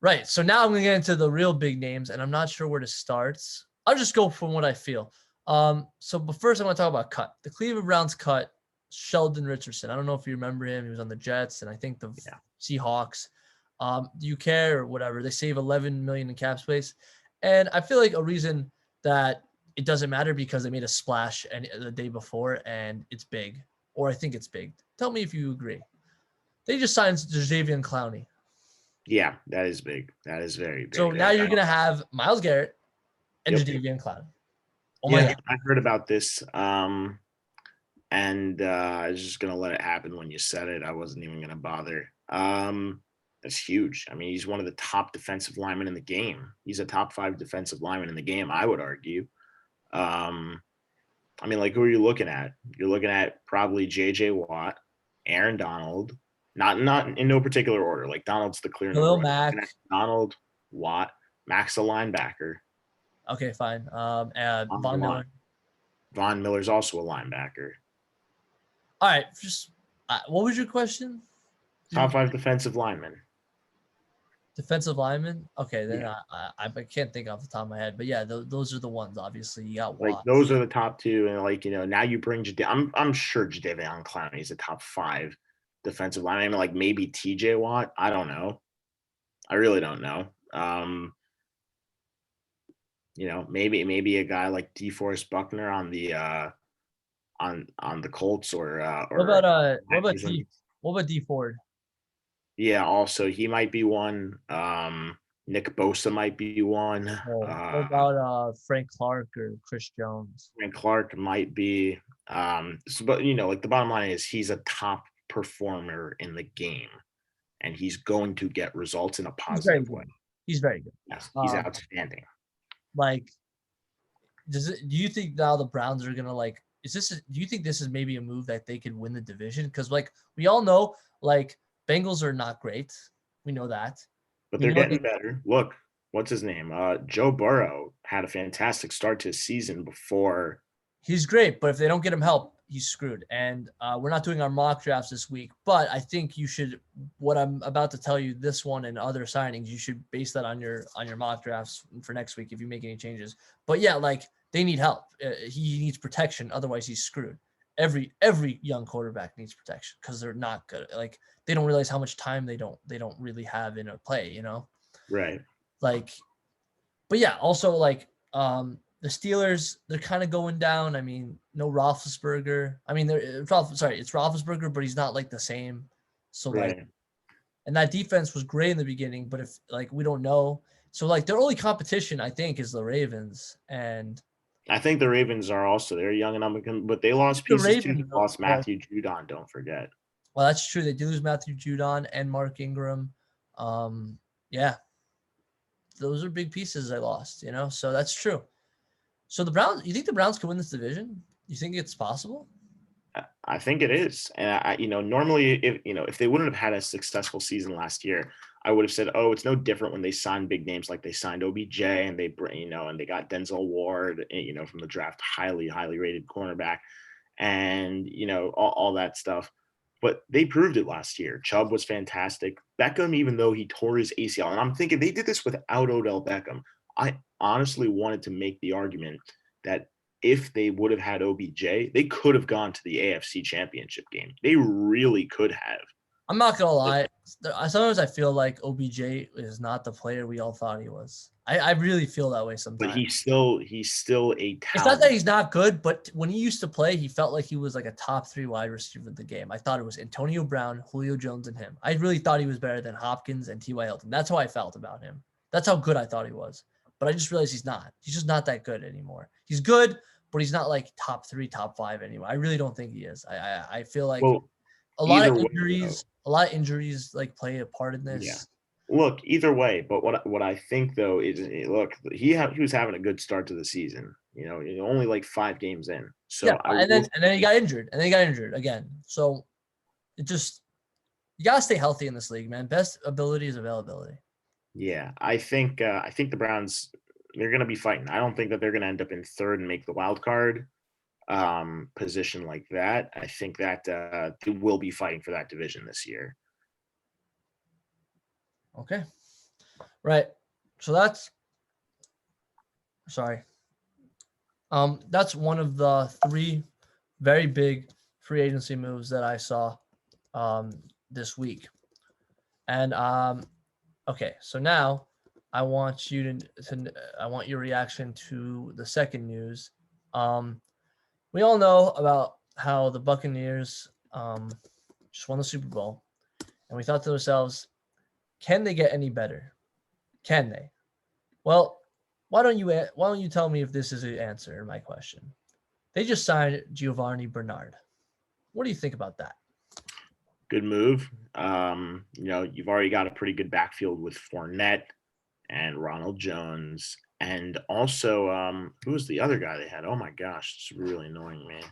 Right. So now I'm gonna get into the real big names, and I'm not sure where to start. I'll just go from what I feel. But first I want to talk about cut. The Cleveland Browns cut Sheldon Richardson. I don't know if you remember him. He was on the Jets and I think the Seahawks. Do you care or whatever? They save 11 million in cap space. And I feel like a reason that it doesn't matter because they made a splash and the day before and it's big, or I think it's big. Tell me if you agree. They just signed Jadeveon Clowney. Yeah, that is big. That is very big. So now you're going to have Myles Garrett and Yep. Jadeveon Clowney. Oh my God. I heard about this. And I was just going to let it happen when you said it. I wasn't even going to bother. That's huge. I mean, he's one of the top defensive linemen in the game. He's a top 5 defensive lineman in the game, I would argue. I mean, like, who are you looking at? You're looking at probably J.J. Watt, Aaron Donald, not in no particular order. Like, Donald's the clear number 1. Mac. Donald, Watt, Mac's a linebacker. Okay, fine. Von Miller. Von Miller's also a linebacker. All right, just what was your question? Top 5 defensive linemen. Defensive linemen? Okay, then yeah. I can't think off the top of my head, but yeah, those are the ones. Obviously, you got Watts. Like those are the top 2, and like now you bring I'm sure Jadeveon Clowney is a top 5 defensive lineman. I mean, like maybe T.J. Watt. I don't know. I really don't know. Maybe a guy like DeForest Buckner on the on the Colts or what about D Ford? Yeah, also he might be one. Nick Bosa might be one. What about Frank Clark or Chris Jones? Frank Clark might be. But like the bottom line is he's a top performer in the game, and he's going to get results in a positive way. He's very good. Yes, he's outstanding. Like, do you think now the Browns are gonna like? Do you think this is maybe a move that they could win the division? Because like we all know, like Bengals are not great. We know that. But they're getting better. Look, what's his name? Joe Burrow had a fantastic start to his season before. He's great, but if they don't get him help, he's screwed. And we're not doing our mock drafts this week, but I think you should. What I'm about to tell you, this one and other signings, you should base that on your mock drafts for next week if you make any changes. But yeah, like they need help. He needs protection, otherwise he's screwed. Every young quarterback needs protection because they're not good. Like they don't realize how much time they don't really have in a play. Right. Like, but yeah, also like the Steelers, they're kind of going down. I mean, no Roethlisberger. I mean, it's Roethlisberger, but he's not like the same. So right. And that defense was great in the beginning, but if like we don't know, so like their only competition I think is the Ravens, and I think the Ravens are also they're young and up, but they lost pieces too. They lost Matthew Judon. Don't forget. Well, that's true. They do lose Matthew Judon and Mark Ingram. Yeah, those are big pieces they lost. So that's true. So the Browns, you think the Browns can win this division? You think it's possible? I think it is. And normally if they wouldn't have had a successful season last year, I would have said, oh, it's no different when they signed big names like they signed OBJ and they and they got Denzel Ward, from the draft, highly, highly rated cornerback and, all that stuff. But they proved it last year. Chubb was fantastic. Beckham, even though he tore his ACL, and I'm thinking they did this without Odell Beckham. I honestly wanted to make the argument that if they would have had OBJ, they could have gone to the AFC Championship game. They really could have. I'm not going to lie. Sometimes I feel like OBJ is not the player we all thought he was. I really feel that way sometimes. But he's still a talent. It's not that he's not good, but when he used to play, he felt like he was like a top 3 wide receiver of the game. I thought it was Antonio Brown, Julio Jones, and him. I really thought he was better than Hopkins and T.Y. Hilton. That's how I felt about him. That's how good I thought he was. but I just realized he's not. He's just not that good anymore. He's good, but he's not like top 3, top 5 anymore. I really don't think he is. I feel like Well, a lot either of way, injuries, though, like play a part in yeah. this. Look, either way, but what I think though is, look, he was having a good start to the season. Only like 5 games in. Yeah, So I and will. then he got injured, again. So it just you gotta stay healthy in this league, man. Best ability is availability. Yeah, I think the Browns, they're going to be fighting. I don't think that they're going to end up in third and make the wild card position like that. I think that they will be fighting for that division this year. Okay. Right. So that's one of the 3 very big free agency moves that I saw this week. And okay, so now I want you I want your reaction to the second news. We all know about how the Buccaneers just won the Super Bowl, and we thought to ourselves, can they get any better? Can they? Well, why don't you tell me if this is an answer to my question? They just signed Giovanni Bernard. What do you think about that? Good move. You've already got a pretty good backfield with Fournette and Ronald Jones. And also, who was the other guy they had? Oh, my gosh. It's really annoying, man.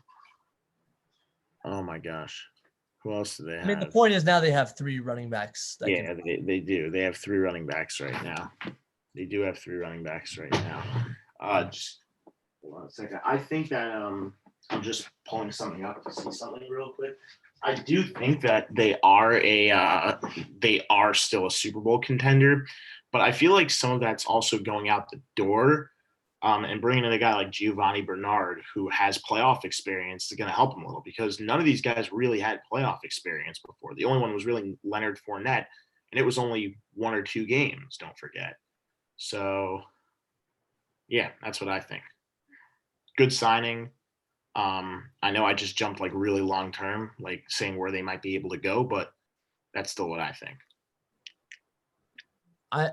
Oh, my gosh. Who else do they have? I mean, the point is now they have 3 running backs. Yeah, they do. They have 3 running backs right now. They do have 3 running backs right now. Just hold on a second. I think that I'm just pulling something up to see something real quick. I do think that they are still a Super Bowl contender, but I feel like some of that's also going out the door. And bringing in a guy like Giovanni Bernard, who has playoff experience, is going to help him a little, because none of these guys really had playoff experience before. The only one was really Leonard Fournette, and it was only 1 or 2 games, don't forget. So, yeah, that's what I think. Good signing. I know I just jumped like really long term, like saying where they might be able to go, but that's still what I think.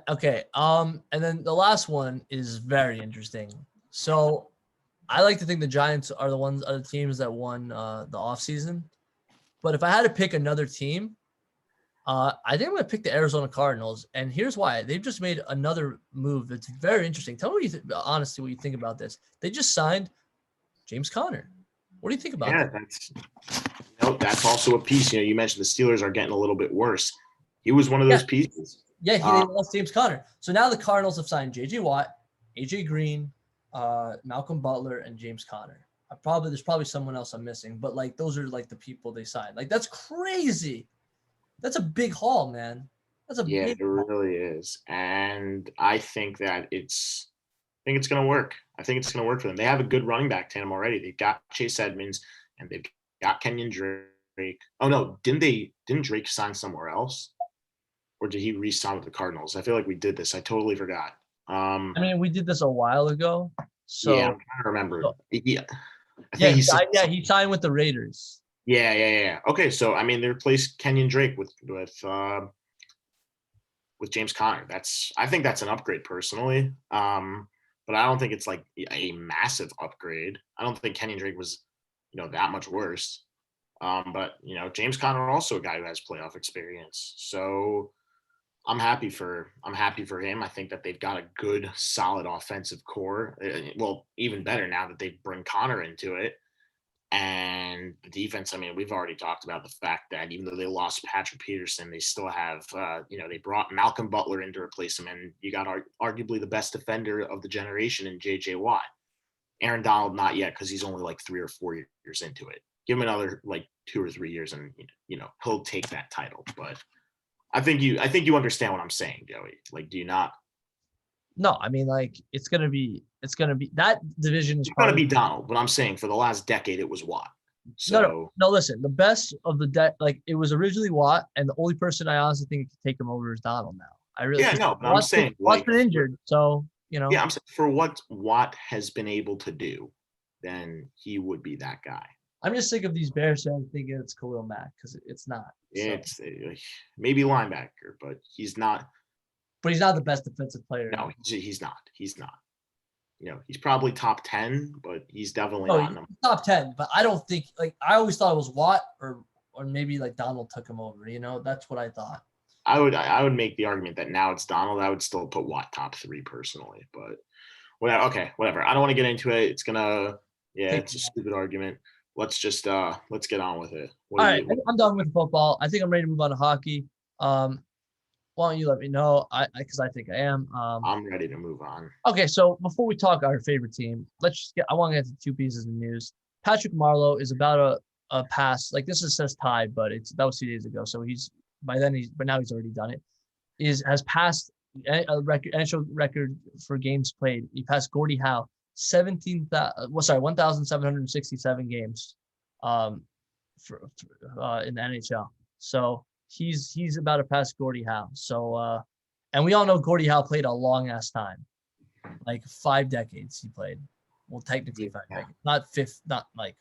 Okay. And then the last one is very interesting. So I like to think the Giants are the teams that won the offseason. But if I had to pick another team, I think I'm going to pick the Arizona Cardinals. And here's why. They've just made another move that's very interesting. Tell me honestly what you think about this. They just signed James Conner. What do you think about that? That's also a piece. You mentioned the Steelers are getting a little bit worse. He was one of those pieces. Yeah, they lost James Conner. So now the Cardinals have signed J.J. Watt, A.J. Green, Malcolm Butler, and James Conner. There's probably someone else I'm missing, but like those are like the people they signed. Like that's crazy. That's a big haul, man. It really is. And I think that it's going to work. I think it's going to work for them. They have a good running back tandem already. They've got Chase Edmonds and they've got Kenyon Drake. Oh no, didn't Drake sign somewhere else? Or did he re-sign with the Cardinals? I feel like we did this. I totally forgot. I mean, we did this a while ago. So yeah, I'm trying to remember. He signed with the Raiders. Yeah. Okay, so I mean, they replaced Kenyon Drake with James Conner. I think that's an upgrade personally. But I don't think it's like a massive upgrade. I don't think Kenyon Drake was, that much worse. But James Conner also a guy who has playoff experience. So I'm happy for him. I think that they've got a good, solid offensive core. Well, even better now that they bring Connor into it. And the defense, I mean, we've already talked about the fact that even though they lost Patrick Peterson, they still have, they brought Malcolm Butler in to replace him. And you got arguably the best defender of the generation in J.J. Watt. Aaron Donald, not yet, because he's only like 3 or 4 years into it. Give him another like 2 or 3 years and, he'll take that title. But I think you understand what I'm saying, Joey. Like, do you not? No, I mean, like it's gonna be that division is going to be Donald, but I'm saying for the last decade it was Watt. So no. Listen, the best of the like it was originally Watt, and the only person I honestly think could take him over is Donald now. But I'm saying Watt's been injured, so Yeah, I'm saying for what Watt has been able to do, then he would be that guy. I'm just sick of these Bears fans thinking it's Khalil Mack because it's not. It's maybe linebacker, but he's not. but he's not the best defensive player. No, he's not. He's not. He's probably top 10, but he's definitely No, not he's top 10. But I don't think I always thought it was Watt or maybe Donald took him over. That's what I thought. I would make the argument that now it's Donald. I would still put Watt top 3 personally, but whatever. Okay, whatever. I don't want to get into it. It's a stupid argument. Let's just let's get on with it. All right, I'm done with football. I think I'm ready to move on to hockey. Why don't you let me know? Because I think I am. I'm ready to move on. Okay, so before we talk our favorite team, I want to get to 2 pieces of news. Patrick Marleau is about a pass. Says tied, but that was 2 days ago. So but now he's already done it. Has passed a NHL record for games played. He passed Gordie Howe 1,767 games, in the NHL. So he's about to pass Gordie Howe. So and we all know Gordie Howe played a long ass time, 5 decades he played. Well, technically 5 decades, not fifth, not like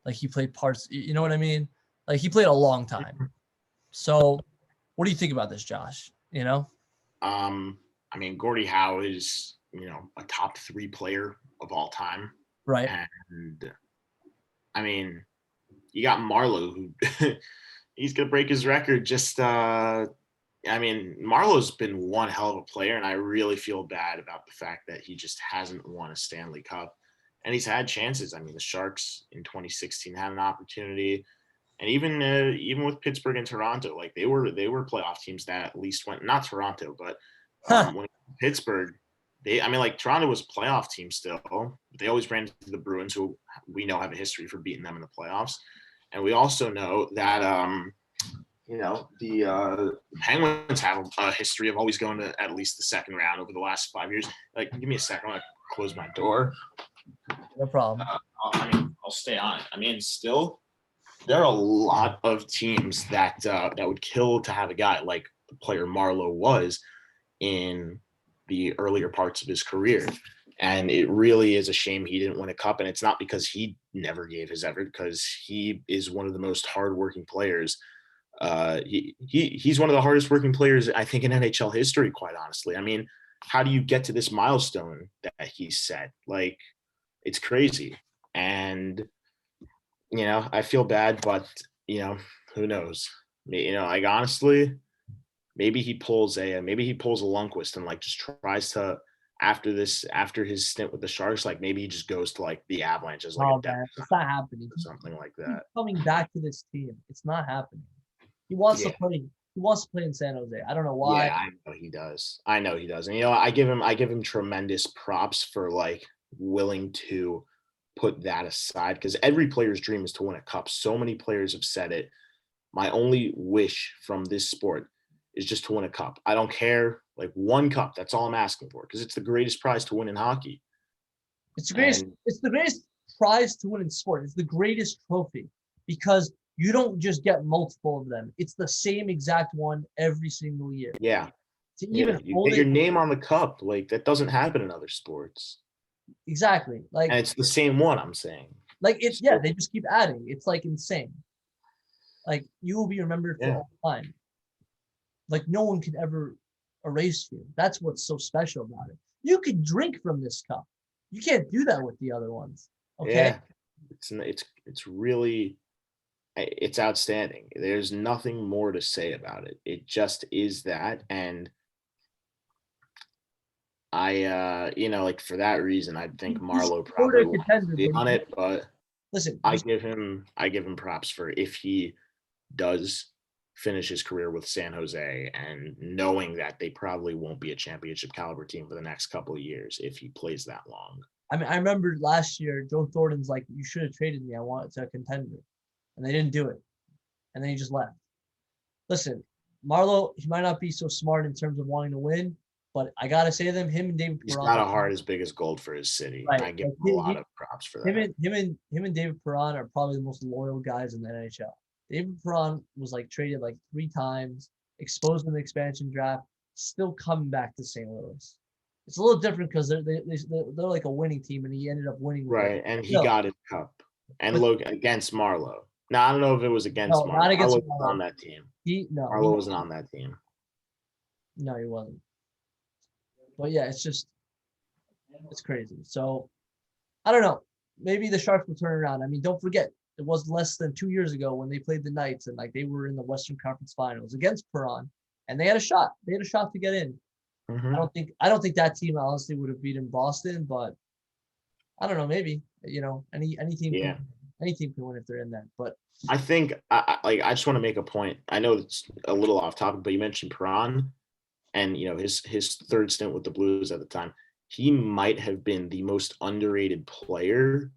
he played parts. You know what I mean? He played a long time. So, what do you think about this, Josh? Gordie Howe is, a top 3 player of all time. Right. And you got Marleau, who he's going to break his record. Marleau's been one hell of a player, and I really feel bad about the fact that he just hasn't won a Stanley Cup. And he's had chances. The Sharks in 2016 had an opportunity. And even with Pittsburgh and Toronto, they were playoff teams that at least went, not Toronto, but when Pittsburgh, Toronto was a playoff team still. They always ran into the Bruins, who we know have a history for beating them in the playoffs. And we also know that, the Penguins have a history of always going to at least the second round over the last 5 years. Give me a second. I want to close my door. No problem. I'll stay on it. Still, there are a lot of teams that would kill to have a guy like the player Marleau was in the earlier parts of his career. And it really is a shame he didn't win a cup. And it's not because he never gave his effort, because he is one of the most hardworking players. He's one of the hardest working players, I think, in NHL history, quite honestly. How do you get to this milestone that he set? It's crazy. And I feel bad, but who knows? Honestly, maybe he pulls a Lundqvist and just tries to, after his stint with the Sharks, maybe he just goes to the Avalanche as it's not happening. Something like that. He's coming back to this team. It's not happening. He wants to play. He wants to play in San Jose. I don't know why. Yeah, I know he does. And I give him tremendous props for willing to put that aside, because every player's dream is to win a cup. So many players have said it. My only wish from this sport is just to win a cup. I don't care, one cup. That's all I'm asking for, because it's the greatest prize to win in hockey. It's the greatest prize to win in sport. It's the greatest trophy, because you don't just get multiple of them. It's the same exact one every single year. Yeah. You get your name on the cup. That doesn't happen in other sports. Exactly. And it's the same one, I'm saying. They just keep adding. It's insane. You will be remembered for all time. No one can ever erase you. That's what's so special about it. You could drink from this cup. You can't do that with the other ones. Okay. Yeah. It's really, it's outstanding. There's nothing more to say about it. It just is that. And I, for that reason, I think Marleau probably will be on it. But listen, I give him props for if he does finish his career with San Jose, and knowing that they probably won't be a championship caliber team for the next couple of years if he plays that long. I remember last year, Joe Thornton's you should have traded me. I wanted to a contender, and they didn't do it, and then he just left. Listen, Marleau, he might not be so smart in terms of wanting to win, but I gotta say him and David Perron. He's got a heart as big as gold for his city. Right. I give him a lot of props for that. Him and David Perron are probably the most loyal guys in the NHL. David Perron was traded 3 times, exposed in the expansion draft, still coming back to St. Louis. It's a little different because they're a winning team, and he ended up winning. Right, and he got his cup. And look, against Marleau. Now, I don't know if it was against Marleau. Not against Marleau. On that team. Marleau wasn't on that team. No, he wasn't. But yeah, it's crazy. So I don't know. Maybe the Sharks will turn around. I mean, don't forget, it was less than 2 years ago when they played the Knights and like they were in the Western Conference Finals against Perron, and they had a shot. They had a shot to get in. Mm-hmm. I don't think that team honestly would have beaten Boston, but I don't know. Maybe any team can win if they're in that. But I think I just want to make a point. I know it's a little off topic, but you mentioned Perron, and his third stint with the Blues at the time. He might have been the most underrated player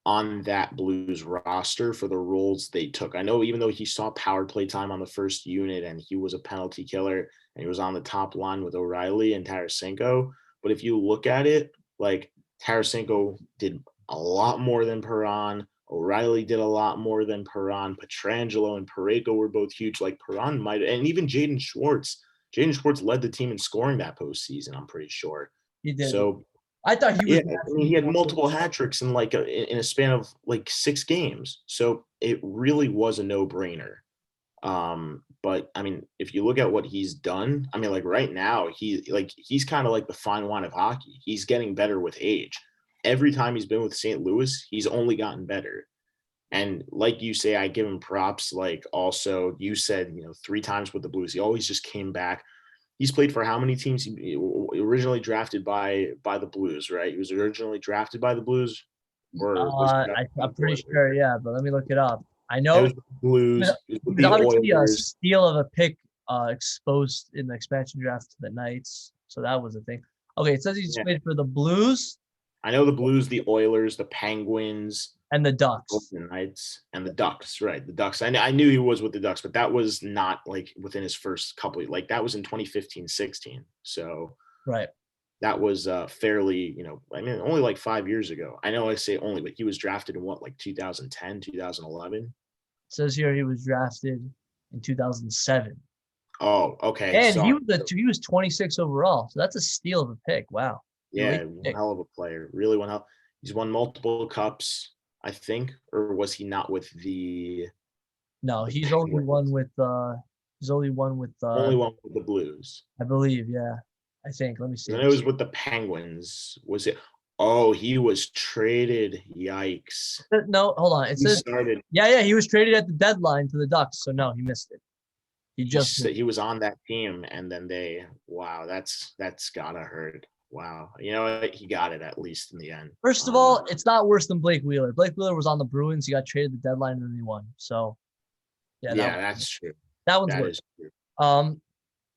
on that Blues roster for the roles they took. I know even though he saw power play time on the first unit and he was a penalty killer and he was on the top line with O'Reilly and Tarasenko, but if you look at it, like Tarasenko did a lot more than Perron. O'Reilly did a lot more than Perron. Pietrangelo and Parayko were both huge. Like Perron might, and even Jaden Schwartz. Jaden Schwartz led the team in scoring that postseason, I'm pretty sure. he did. So I thought he was. Yeah, I mean, he had multiple hat tricks in in a span of like 6 games. So it really was a no-brainer. But I mean, if you look at what he's done, I mean, like right now, he's kind of like the fine wine of hockey. He's getting better with age. Every time he's been with St. Louis, he's only gotten better. And like you say, I give him props. Like also, you said, 3 times with the Blues, he always just came back. He's played for how many teams? He originally drafted by the Blues, right? He was originally drafted by the Blues, I'm pretty sure, yeah. But let me look it up. I It know was with the Blues. he It was with was the obviously a Oilers. steal of a pick exposed in the expansion draft to the Knights, so that was a thing. Okay, it says he's played for the Blues. I know the Blues, the Oilers, the Penguins, and the Ducks. Golden Knights, and the Ducks, right? The Ducks. I knew he was with the Ducks, but that was not like within his first couple. Like that was in 2015-16. So right, that was fairly, I mean, only like 5 years ago. I know I say only, but he was drafted in what, like 2010, 2011. It says here he was drafted in 2007. Oh, okay. And he was 26 overall, so that's a steal of a pick. Wow. Yeah, one hell of a player. Really one hell. He's won multiple cups, I think, or was he not with the? No, he's only won with only one with the Blues. I believe, yeah. I think. Let me see. And it was with the Penguins. Was it? Oh, he was traded. Yikes. No, hold on. It says started. Yeah, he was traded at the deadline to the Ducks, so no, he missed it. He was on that team, and then that's gotta hurt. Wow. You know what? He got it at least in the end. First of all, it's not worse than Blake Wheeler. Blake Wheeler was on the Bruins. He got traded at the deadline and then he won. So, that's true. That one's worse. True.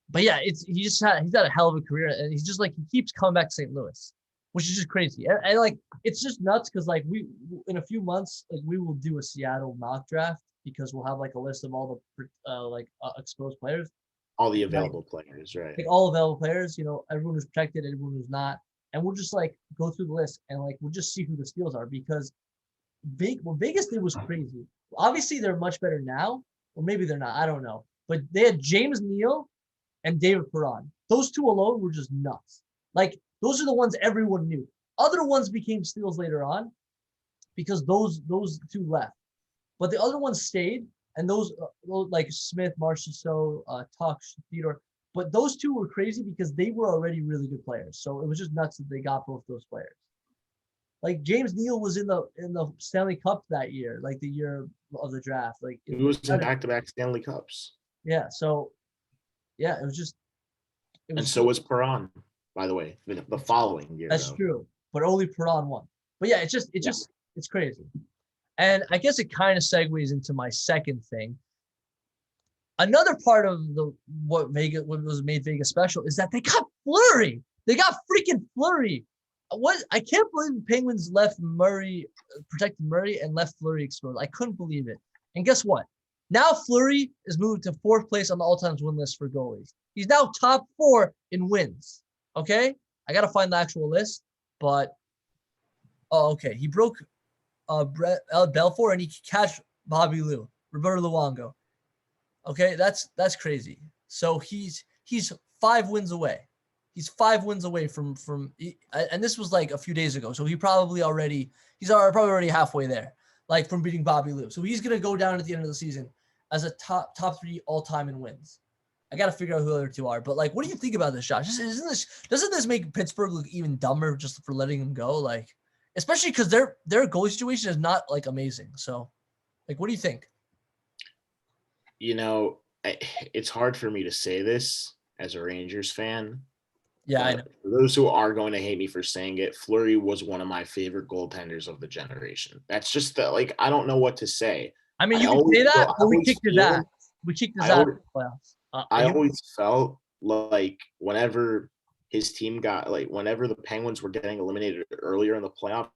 But yeah, he's had a hell of a career, and he's just like he keeps coming back to St. Louis, which is just crazy. And like it's just nuts because like we in a few months like we will do a Seattle mock draft because we'll have like a list of all the exposed players. All the available players, right? Like all available players, everyone who's protected, everyone who's not, and we'll just like go through the list and like we'll just see who the steals are because Vegas did was crazy. Obviously, they're much better now, or maybe they're not. I don't know, but they had James Neal and David Perron. Those two alone were just nuts. Like those are the ones everyone knew. Other ones became steals later on because those two left, but the other ones stayed. And those like Smith, Marchessault, Tuch, Theodore, but those two were crazy because they were already really good players. So it was just nuts that they got both those players. Like James Neal was in the Stanley Cup that year, like the year of the draft. Like he was in back-to-back Stanley Cups. Yeah. So yeah, it was just. And so was Perron, by the way, the following year. That's true, but only Perron won. But yeah, it's crazy. And I guess it kind of segues into my second thing. Another part of what was made Vegas special is that they got Fleury. They got freaking Fleury. I can't believe the Penguins protected Murray and left Fleury exposed. I couldn't believe it. And guess what? Now Fleury is moved to 4th place on the all-time win list for goalies. He's now top 4 in wins. Okay? I got to find the actual list, but okay. He broke Brett Belfour, and he could catch Bobby Lou, Roberto Luongo. Okay, that's crazy. So he's 5 wins away. He's 5 wins away from and this was like a few days ago. So he's probably already halfway there, like from beating Bobby Lou. So he's gonna go down at the end of the season as a top 3 all time in wins. I got to figure out who the other two are. But like, what do you think about this, Josh? Doesn't this make Pittsburgh look even dumber just for letting him go? Like, especially because their goalie situation is not like amazing. So, like, what do you think? It's hard for me to say this as a Rangers fan. Yeah, I know. But for those who are going to hate me for saying it, Fleury was one of my favorite goaltenders of the generation. That's just I don't know what to say. I mean, I you can always say feel- that, I but we always kicked his feel- ass. We kicked his I ass in always, the playoffs. I always felt like whenever his team whenever the Penguins were getting eliminated earlier in the playoffs,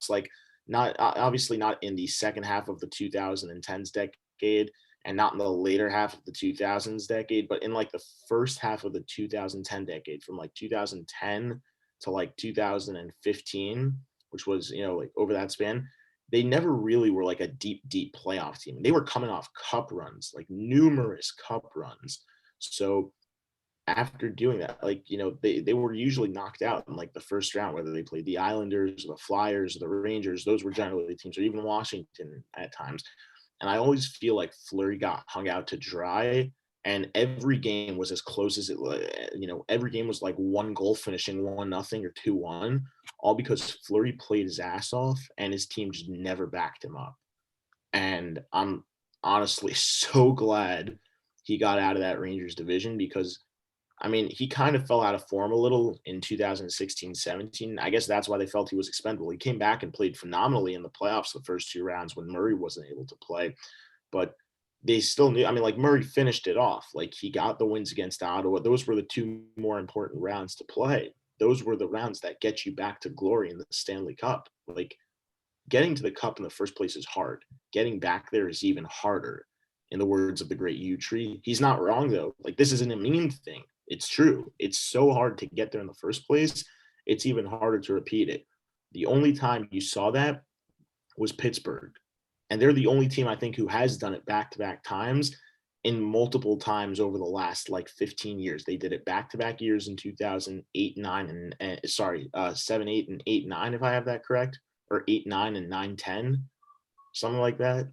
like not obviously not in the second half of the 2010s decade and not in the later half of the 2000s decade, but in like the first half of the 2010 decade, from like 2010 to like 2015, which was, like over that span, they never really were like a deep playoff team. They were coming off cup runs, like numerous cup runs. So after doing that, they were usually knocked out in like the first round, whether they played the Islanders, the Flyers, the Rangers. Those were generally the teams, or even Washington at times. And I always feel like Fleury got hung out to dry, and every game was as close as every game was like one goal finishing 1-0 or 2-1, all because Fleury played his ass off and his team just never backed him up. And I'm honestly so glad he got out of that Rangers division, because I mean, he kind of fell out of form a little in 2016-17. I guess that's why they felt he was expendable. He came back and played phenomenally in the playoffs the first two rounds when Murray wasn't able to play. But they still knew, I mean, like Murray finished it off. Like he got the wins against Ottawa. Those were the two more important rounds to play. Those were the rounds that get you back to glory in the Stanley Cup. Like getting to the cup in the first place is hard. Getting back there is even harder. In the words of the great U Tree. He's not wrong though. Like this isn't a meme thing. It's true. It's so hard to get there in the first place. It's even harder to repeat it. The only time you saw that was Pittsburgh. And they're the only team I think who has done it back-to-back times in multiple times over the last like 15 years. They did it back-to-back years in 2008, 9, and 7, 8, and 8, 9, if I have that correct, or 8, 9, and 9, 10, something like that.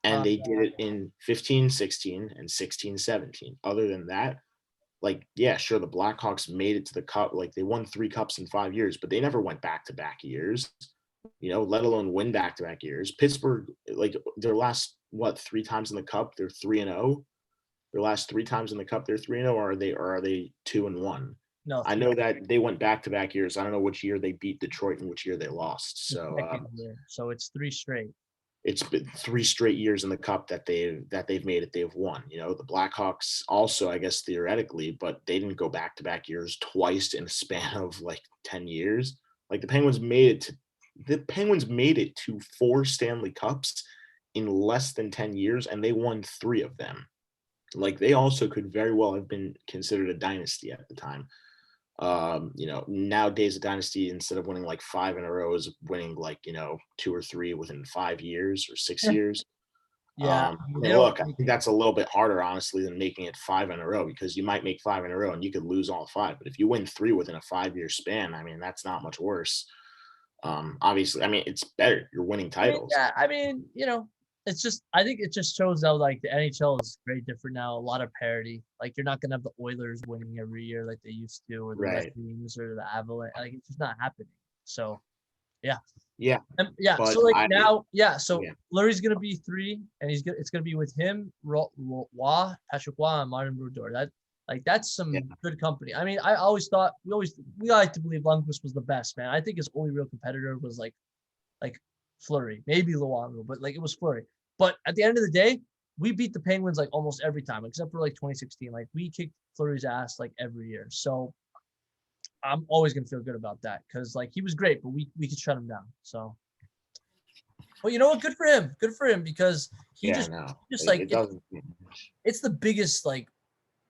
And they did it in 15, 16, and 16, 17. Other than that, like, yeah, sure, the Blackhawks made it to the cup. Like, they won 3 cups in 5 years, but they never went back-to-back years, let alone win back-to-back years. Pittsburgh, like, their last, 3 times in the cup, they're 3-0. Their last 3 times in the cup, they're 3-0, or are they 2-1? No, I know that they went back-to-back years. I don't know which year they beat Detroit and which year they lost. So it's 3 straight. It's been 3 straight years in the cup that they've made it. They've won. The Blackhawks also, I guess theoretically, but they didn't go back-to-back years twice in a span of like 10 years. Like the Penguins made it to 4 Stanley Cups in less than 10 years, and they won 3 of them. Like they also could very well have been considered a dynasty at the time. Nowadays a dynasty, instead of winning like 5 in a row, is winning like 2 or 3 within 5 years or 6 years. Yeah, Look, I think that's a little bit harder, honestly, than making it 5 in a row, because you might make 5 in a row and you could lose all 5. But if you win 3 within a 5-year span, I mean, that's not much worse. Obviously, I mean, it's better. You're winning titles. I mean, it's just, I think it just shows that like the NHL is very different now. A lot of parity. Like you're not gonna have the Oilers winning every year like they used to, or the Red Wings or the Avalanche. Like it's just not happening. So, yeah. Yeah. So like Fleury's gonna be 3, and it's gonna be with him, Patrick Roy, and Martin Brodeur. That's some good company. I mean, I always thought we like to believe Lundqvist was the best, man. I think his only real competitor was like Fleury, maybe Luongo, but like it was Fleury. But at the end of the day, we beat the Penguins like almost every time, except for like 2016. Like we kicked Fleury's ass like every year. So I'm always gonna feel good about that, because like he was great, but we could shut him down. So, well, you know what? Good for him. Good for him, because it's the biggest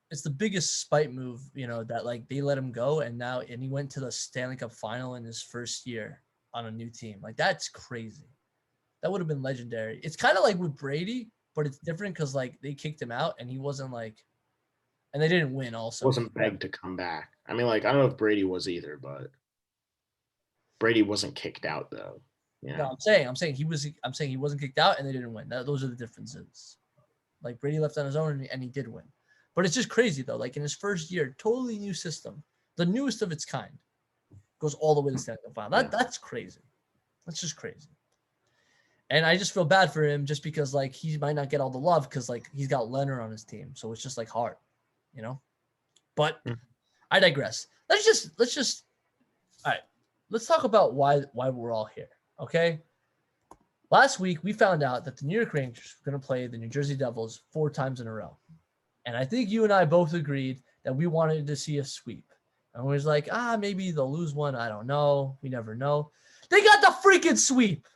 it's the biggest spite move, that like they let him go, and he went to the Stanley Cup final in his first year on a new team. Like that's crazy. That would have been legendary. It's kind of like with Brady, but it's different because like they kicked him out and he wasn't like, and they didn't win also. Wasn't begged to come back. I mean, like, I don't know if Brady was either, but Brady wasn't kicked out though. No, I'm saying he wasn't kicked out and they didn't win. Those are the differences. Like Brady left on his own and he did win. But it's just crazy though. Like in his first year, totally new system, the newest of its kind, goes all the way to the Stanley Cup final. That's crazy. That's just crazy. And I just feel bad for him just because like he might not get all the love because like he's got Leonard on his team. So it's just like hard, you know? But I digress. Let's just all right. Let's talk about why we're all here. Okay. Last week we found out that the New York Rangers were going to play the New Jersey Devils 4 times in a row. And I think you and I both agreed that we wanted to see a sweep. And we was like, maybe they'll lose one. I don't know. We never know. They got the freaking sweep.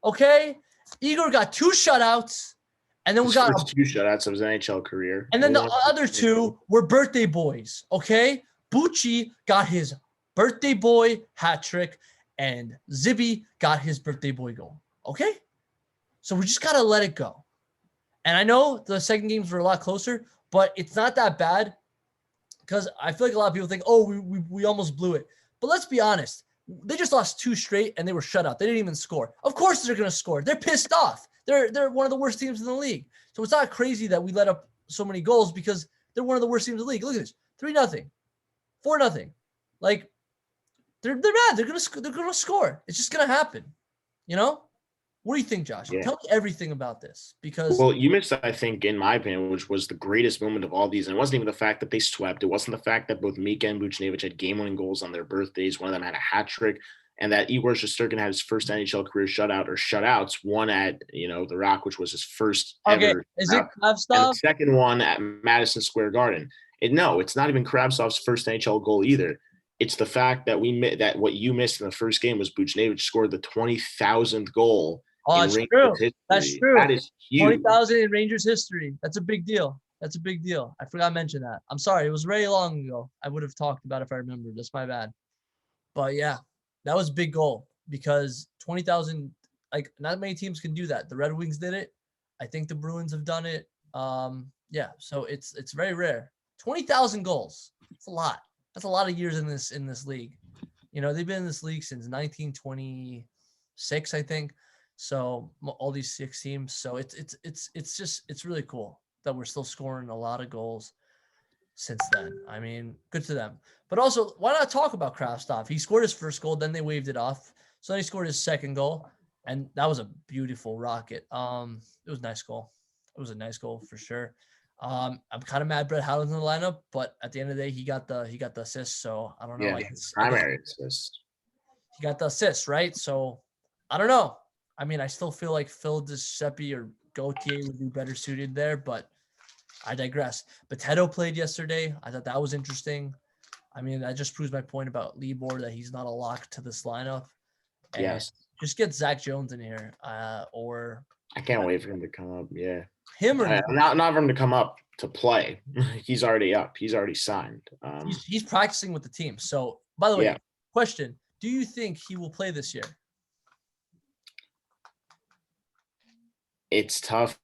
Okay? Igor got 2 shutouts. And then we got 2 shutouts of his NHL career. And then the other 2 were birthday boys. Okay? Bucci got his birthday boy hat trick. And Zibby got his birthday boy goal. Okay? So we just got to let it go. And I know the second games were a lot closer, but it's not that bad because I feel like a lot of people think, we almost blew it. But let's be honest. They just lost 2 straight and they were shut out. They didn't even score. Of course they're going to score. They're pissed off. They're one of the worst teams in the league. So it's not crazy that we let up so many goals because they're one of the worst teams in the league. Look at this. 3-0. 4-0. Like they're mad. They're going to score. It's just going to happen. You know? What do you think, Josh? Yeah. Tell me everything about this because. Well, you missed, I think, in my opinion, which was the greatest moment of all these. And it wasn't even the fact that they swept. It wasn't the fact that both Mika and Buchnevich had game-winning goals on their birthdays. One of them had a hat trick. And that Igor Shesterkin had his first NHL career shutout or shutouts. One at, the Rock, which was his first ever. Is it Kravtsov? And the second one at Madison Square Garden. No, it's not even Kravtsov's first NHL goal either. It's the fact that what you missed in the first game was Buchnevich scored the 20,000th goal. Oh, that's true. That's true. That is huge. 20,000 in Rangers history. That's a big deal. I forgot to mention that. I'm sorry. It was very long ago. I would have talked about it if I remembered. That's my bad. But yeah, that was a big goal because 20,000, like not many teams can do that. The Red Wings did it. I think the Bruins have done it. Yeah, so it's very rare. 20,000 goals. It's a lot. That's a lot of years in this league. They've been in this league since 1926, I think. So all these 6 teams. So it's really cool that we're still scoring a lot of goals since then. I mean, good to them. But also, why not talk about Kravtsov? He scored his first goal, then they waved it off. So then he scored his second goal, and that was a beautiful rocket. It was a nice goal. It was a nice goal for sure. I'm kind of mad Brett Howland's in the lineup, but at the end of the day, he got the assist. So I don't know. Yeah, primary assist. He got the assist, right? So I don't know. I mean, I still feel like Phil Giuseppe or Gauthier would be better suited there, but I digress. Potato played yesterday. I thought that was interesting. I mean, that just proves my point about Libor that he's not a lock to this lineup. And yes. Just get Zach Jones in here, or I can't wait for him to come up. Yeah. Him or not for him to come up to play. He's already up. He's already signed. He's practicing with the team. So, by the way, question: do you think he will play this year? It's tough.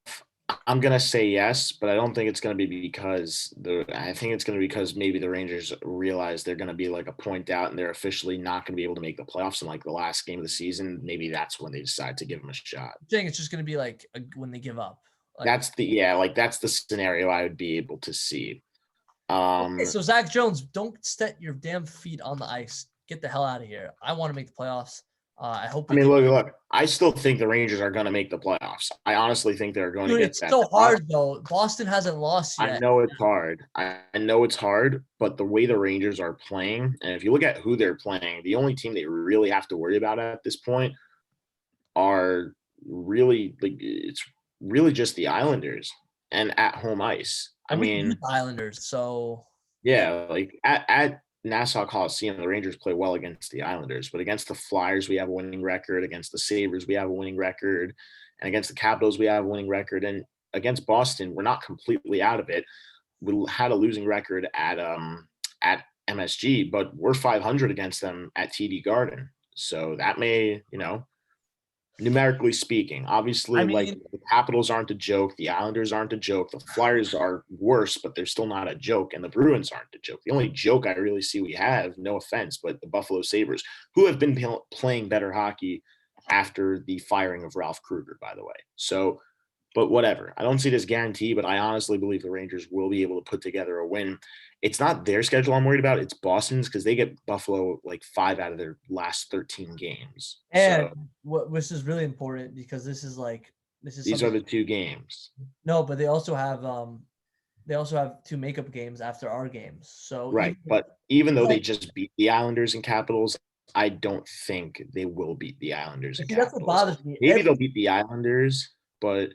I'm gonna say yes, but I don't think it's gonna be because I think it's gonna be because maybe the Rangers realize they're gonna be like a point out and they're officially not gonna be able to make the playoffs in like the last game of the season. Maybe that's when they decide to give him a shot. I think it's just gonna be like when they give up. Like, that's the scenario I would be able to see. Okay, so Zach Jones, don't set your damn feet on the ice. Get the hell out of here. I want to make the playoffs. I hope. Look. I still think the Rangers are going to make the playoffs. I honestly think they're going to get that. It's so hard though. Boston hasn't lost yet. I know it's hard. I know it's hard, but the way the Rangers are playing, and if you look at who they're playing, the only team they really have to worry about at this point are really it's really just the Islanders and at home ice. I mean, Islanders. So yeah, like at Nassau Coliseum, the Rangers play well against the Islanders, but against the Flyers, we have a winning record. Against the Sabres, we have a winning record. And against the Capitals, we have a winning record. And against Boston, we're not completely out of it. We had a losing record at MSG, but we're 500 against them at TD Garden. So that may, numerically speaking, obviously, the Capitals aren't a joke. The Islanders aren't a joke. The Flyers are worse, but they're still not a joke. And the Bruins aren't a joke. The only joke I really see we have, no offense, but the Buffalo Sabres, who have been playing better hockey after the firing of Ralph Kruger, by the way. So But whatever. I don't see this guarantee, but I honestly believe the Rangers will be able to put together a win. It's not their schedule I'm worried about. It's Boston's because they get Buffalo like 5 out of their last 13 games. And So which is really important because this is these are something. the 2 games. No, but they also have 2 makeup games after our games. So Right. But even though they just beat the Islanders and Capitals, I don't think they will beat the Islanders and see, that's what Capitals. bothers me. Maybe they'll beat the Islanders, but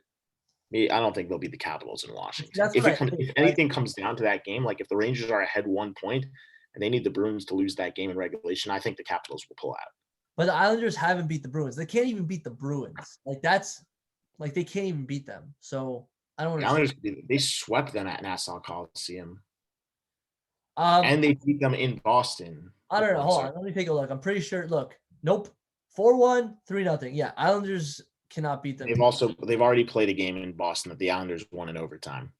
I don't think they'll beat the Capitals in Washington. That's what I think, If right? anything comes down to that game, like if the Rangers are ahead 1 point and they need the Bruins to lose that game in regulation, I think the Capitals will pull out. But the Islanders haven't beat the Bruins. They can't even beat the Bruins. They can't even beat them. So I don't The understand. Islanders, they swept them at Nassau Coliseum, Um, and they beat them in Boston. I don't know. Hold on. Let me take a look. I'm pretty sure. Look, nope. 4-1, 3-0. Yeah, Islanders cannot beat them. They've already played a game in Boston that the Islanders won in overtime.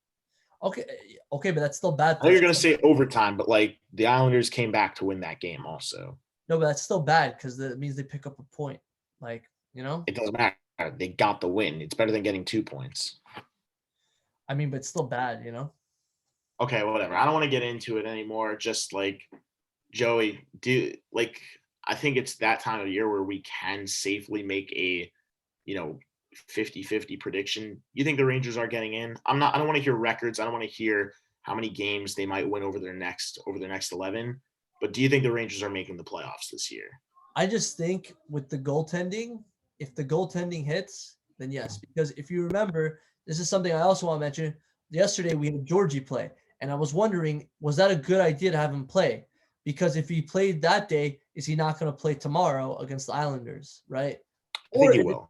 Okay, but that's still bad. I know you're going to say overtime, but like the Islanders came back to win that game also. No, but that's still bad because that means they pick up a point. It doesn't matter. They got the win. It's better than getting 2 points. I mean, but it's still bad, Okay, whatever. I don't want to get into it anymore. Just like Joey, I think it's that time of year where we can safely make a, 50-50 prediction. You think the Rangers are getting in? I don't want to hear records. I don't want to hear how many games they might win over their next 11. But do you think the Rangers are making the playoffs this year? I just think with the goaltending, if the goaltending hits, then yes. Because if you remember, this is something I also want to mention. Yesterday we had Georgie play, and I was wondering, was that a good idea to have him play? Because if he played that day, is he not going to play tomorrow against the Islanders, right? I think he will.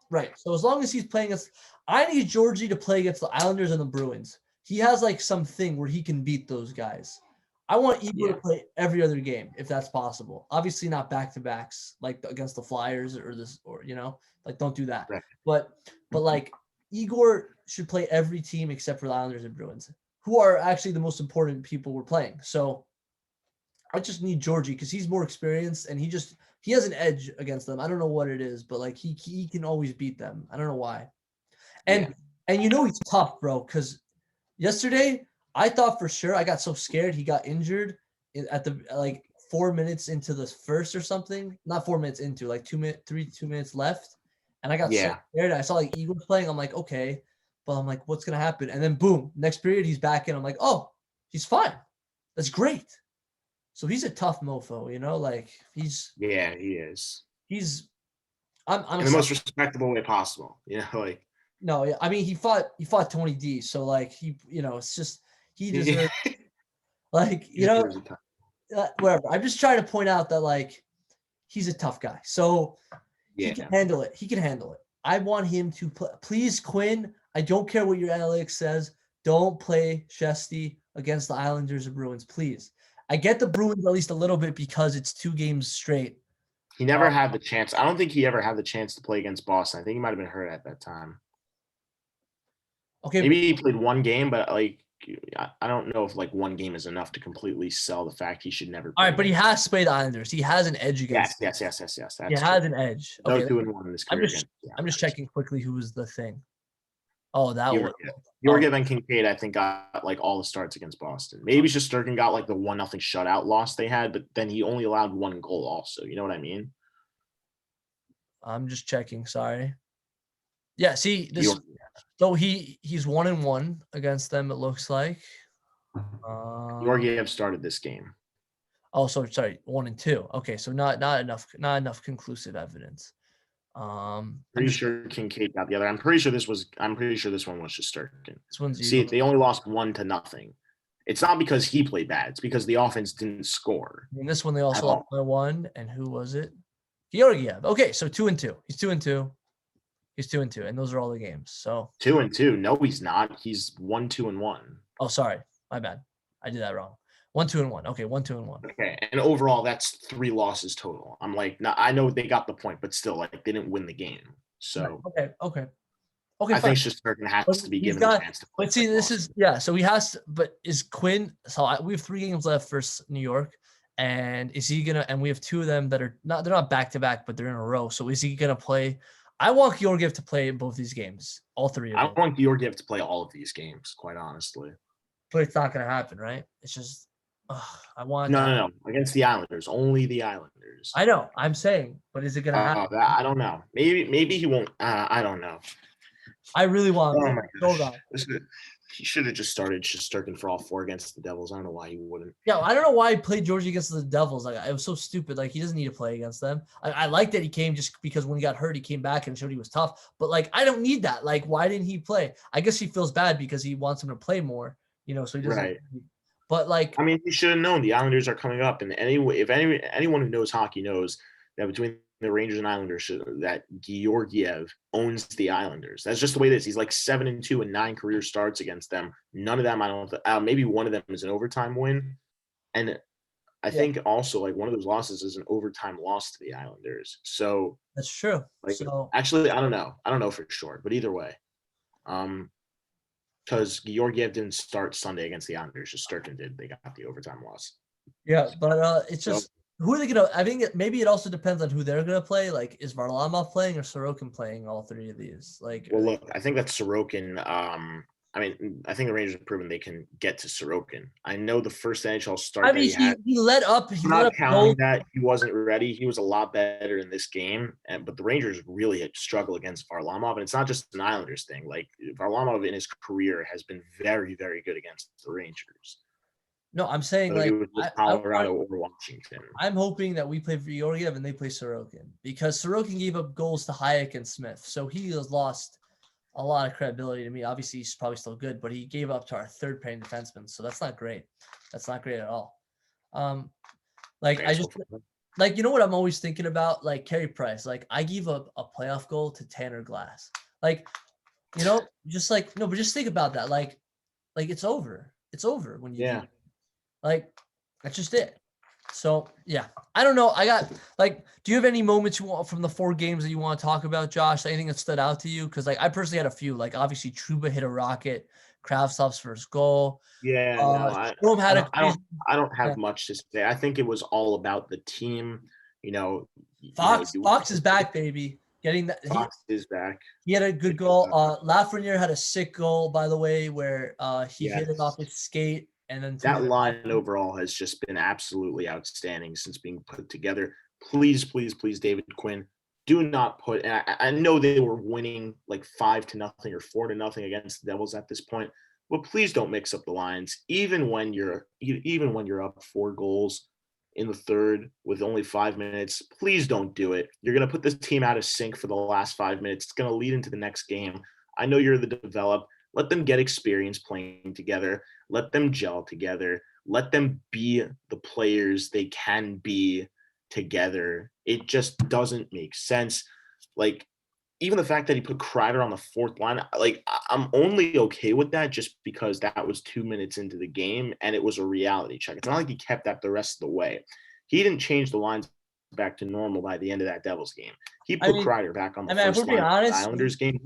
Right. So as long as he's playing us, I need Georgie to play against the Islanders and the Bruins. He has something where he can beat those guys. I want Igor to play every other game if that's possible. Obviously not back-to-backs like against the Flyers or don't do that. Right. But Igor should play every team except for the Islanders and Bruins, who are actually the most important people we're playing. So I just need Georgie because he's more experienced and he has an edge against them. I don't know what it is, but he can always beat them. I don't know why. And he's tough, bro, because yesterday I thought for sure I got so scared he got injured at the 4 minutes into the first or something. Not 4 minutes into, 2 minutes left. And I got so scared. I saw Eagles playing. I'm like, okay. But I'm like, what's gonna happen? And then boom, next period he's back in. I'm like, oh, he's fine. That's great. So he's a tough mofo, he's he is. I'm in the most respectable way possible, No, I mean he fought Tony D, so it's just he deserves whatever. I'm just trying to point out that he's a tough guy, so he can handle it. He can handle it. I want him to play. Please, Quinn. I don't care what your analytics says. Don't play Shesty against the Islanders or Bruins, please. I get the Bruins at least a little bit because it's 2 games straight. He never had the chance. I don't think he ever had the chance to play against Boston. I think he might have been hurt at that time. Okay. Maybe he played 1 game, but I don't know if 1 game is enough to completely sell the fact he should never play. All right, but he has to play the Islanders. He has an edge against Yes. He has an edge. Okay, no 2-1 in this career. I'm just checking quickly who was the thing. Oh, that was Georgiev and Kincaid, I think, got all the starts against Boston. Maybe Shesterkin got the 1-0 shutout loss they had, but then he only allowed 1 goal also. You know what I mean? I'm just checking. Sorry. Yeah, see this. So he's 1-1 against them. It looks like. Georgiev started this game. Oh, so sorry, 1-2. Okay, so not enough conclusive evidence. Pretty sure Kincaid got the other. I'm pretty sure this one was Shesterkin. This one's See, they only lost 1-0. It's not because he played bad. It's because the offense didn't score. And this one they also lost by 1. And who was it? Georgiev. Okay, so 2-2. He's 2-2. He's 2-2, and those are all the games. So 2-2. No, he's not. He's 1-2-1. Oh, sorry, my bad. I did that wrong. 1-2-1. Okay, 1-2-1. Okay, and overall, that's 3 losses total. I'm I know they got the point, but still, they didn't win the game. So okay. I think Shesterkin has to be given a chance to play. But see, this is so he has to. But is Quinn? So we have 3 games left versus New York, and is he gonna? And we have 2 of them that are not. They're not back to back, but they're in a row. So is he gonna play I want Georgiev to play both these games, all three of I them. want Georgiev to play all of these games, quite honestly. But it's not going to happen, right? It's just, I want No. Against the Islanders, only the Islanders. I know. I'm saying, but is it going to happen? I don't know. Maybe he won't. I don't know. I really want Oh him my so gosh, bad. he should have just started Shesterkin for all 4 against the Devils. I don't know why he wouldn't. Yeah, I don't know why he played Georgie against the Devils. Like, it was so stupid. Like, he doesn't need to play against them. I like that he came just because when he got hurt, he came back and showed he was tough. But, like, I don't need that. Like, why didn't he play? I guess he feels bad because he wants him to play more, so he doesn't. Right. But, like, I mean, he should have known the Islanders are coming up, and anyone who knows hockey knows that between the Rangers and Islanders, that Georgiev owns the Islanders. That's just the way it is. He's like 7-2 in 9 career starts against them. None of them, I don't know. Maybe one of them is an overtime win, and I think also like one of those losses is an overtime loss to the Islanders. So that's true. like, So actually, I don't know for sure, but either way, because Georgiev didn't start Sunday against the Islanders, just Shesterkin did. They got the overtime loss. yeah, but it's just who are they gonna? I think maybe it also depends on who they're gonna play. Like, is Varlamov playing or Sorokin playing all 3 of these? Like, well, look, I think that Sorokin. I mean, I think the Rangers have proven they can get to Sorokin. I know the first NHL start that he had. He let up. I'm not counting that he wasn't ready. He was a lot better in this game, but the Rangers really had struggled against Varlamov, and it's not just an Islanders thing. Like, Varlamov in his career has been very, very good against the Rangers. No, I'm saying Whether like it was with Colorado or Washington. I'm hoping that we play for Georgiev and they play Sorokin because Sorokin gave up goals to Hayek and Smith, so he has lost a lot of credibility to me. Obviously, he's probably still good, but he gave up to our third pairing defenseman, so that's not great. That's not great at all. Like I just like what I'm always thinking about, like Carey Price. Like I gave up a playoff goal to Tanner Glass. Like, just like no, but just think about that. Like it's over. It's over when you do. Like that's just it. So yeah, I don't know. I got do you have any moments you want from the 4 games that you want to talk about, Josh? Anything that stood out to you? Because I personally had a few. Like obviously Trouba hit a rocket, Kravtsov's first goal. Yeah, I don't have much to say. I think it was all about the team. Fox is back, baby. Getting that. Fox is back. He had a good goal. Lafreniere had a sick goal, by the way, where he hit it off his skate. And then that line overall has just been absolutely outstanding since being put together. Please, David Quinn, do not put. And I know they were winning like 5-0 or 4-0 against the Devils at this point, but please don't mix up the lines. Even when you're up 4 goals in the third with only 5 minutes, please don't do it. You're gonna put this team out of sync for the last 5 minutes. It's gonna lead into the next game. I know you're the develop. Let them get experience playing together. Let them gel together. Let them be the players they can be together. It just doesn't make sense. Like, even the fact that he put Kreider on the 4th line, like, I'm only okay with that just because that was 2 minutes into the game and it was a reality check. It's not like he kept that the rest of the way. He didn't change the lines back to normal by the end of that Devils game. He put Kreider back on the first line of the Islanders game.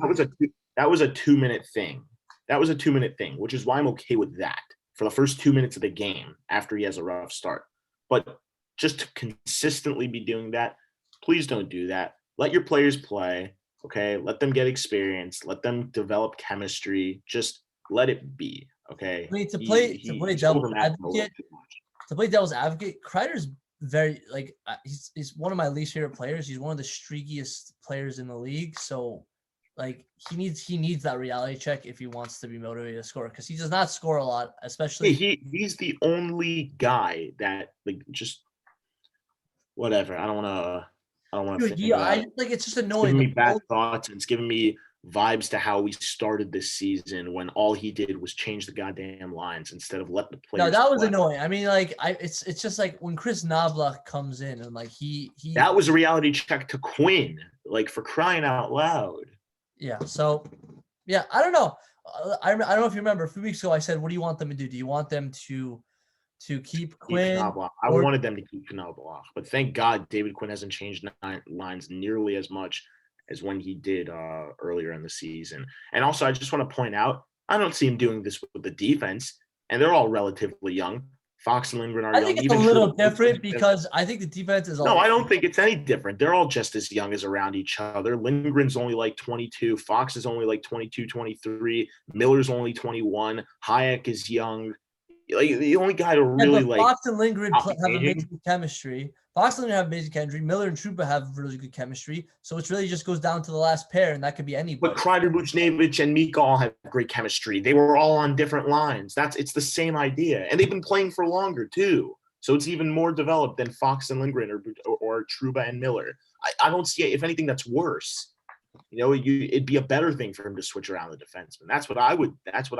That was a 2-minute thing. That was a 2-minute thing, which is why I'm okay with that for the first 2 minutes of the game after he has a rough start. But just to consistently be doing that, please don't do that. Let your players play, okay? Let them get experience. Let them develop chemistry. Just let it be, okay? I mean, to play devil's advocate, Kreider's very he's one of my least favorite players. He's one of the streakiest players in the league, so. Like he needs that reality check if he wants to be motivated to score because he does not score a lot, especially. He's the only guy that just whatever. I don't want to. It's just annoying. It's giving me bad thoughts and it's giving me vibes to how we started this season when all he did was change the goddamn lines instead of let the players. No, that was annoying. I mean, it's just like when Chris Knoblauch comes in and he that was a reality check to Quinn, like for crying out loud. Yeah. So, yeah, I don't know. I don't know if you remember a few weeks ago I said, what do you want them to do? Do you want them to keep Quinn? I wanted them to keep Knoblauch, but thank God David Quinn hasn't changed lines nearly as much as when he did earlier in the season. And also, I just want to point out, I don't see him doing this with the defense, and they're all relatively young. Fox and Lindgren are I young. think it's a Even little Truba. different because I think the defense is No, I don't think it's any different. They're all just as young as around each other. Lindgren's only like 22. Fox is only like 22, 23. Miller's only 21. Hayek is young. Like the only guy to really but like Fox and Lindgren top have aging. amazing chemistry. Fox and Lindgren have amazing chemistry. Miller and Trouba have really good chemistry. So it's really just goes down to the last pair, and that could be But anybody. Kreider, Buchnevich, and Mika all have great chemistry. They were all on different lines. It's the same idea, and they've been playing for longer too. So it's even more developed than Fox and Lindgren or Trouba and Miller. I don't see it. If anything, that's worse. It'd be a better thing for him to switch around the defenseman. That's what I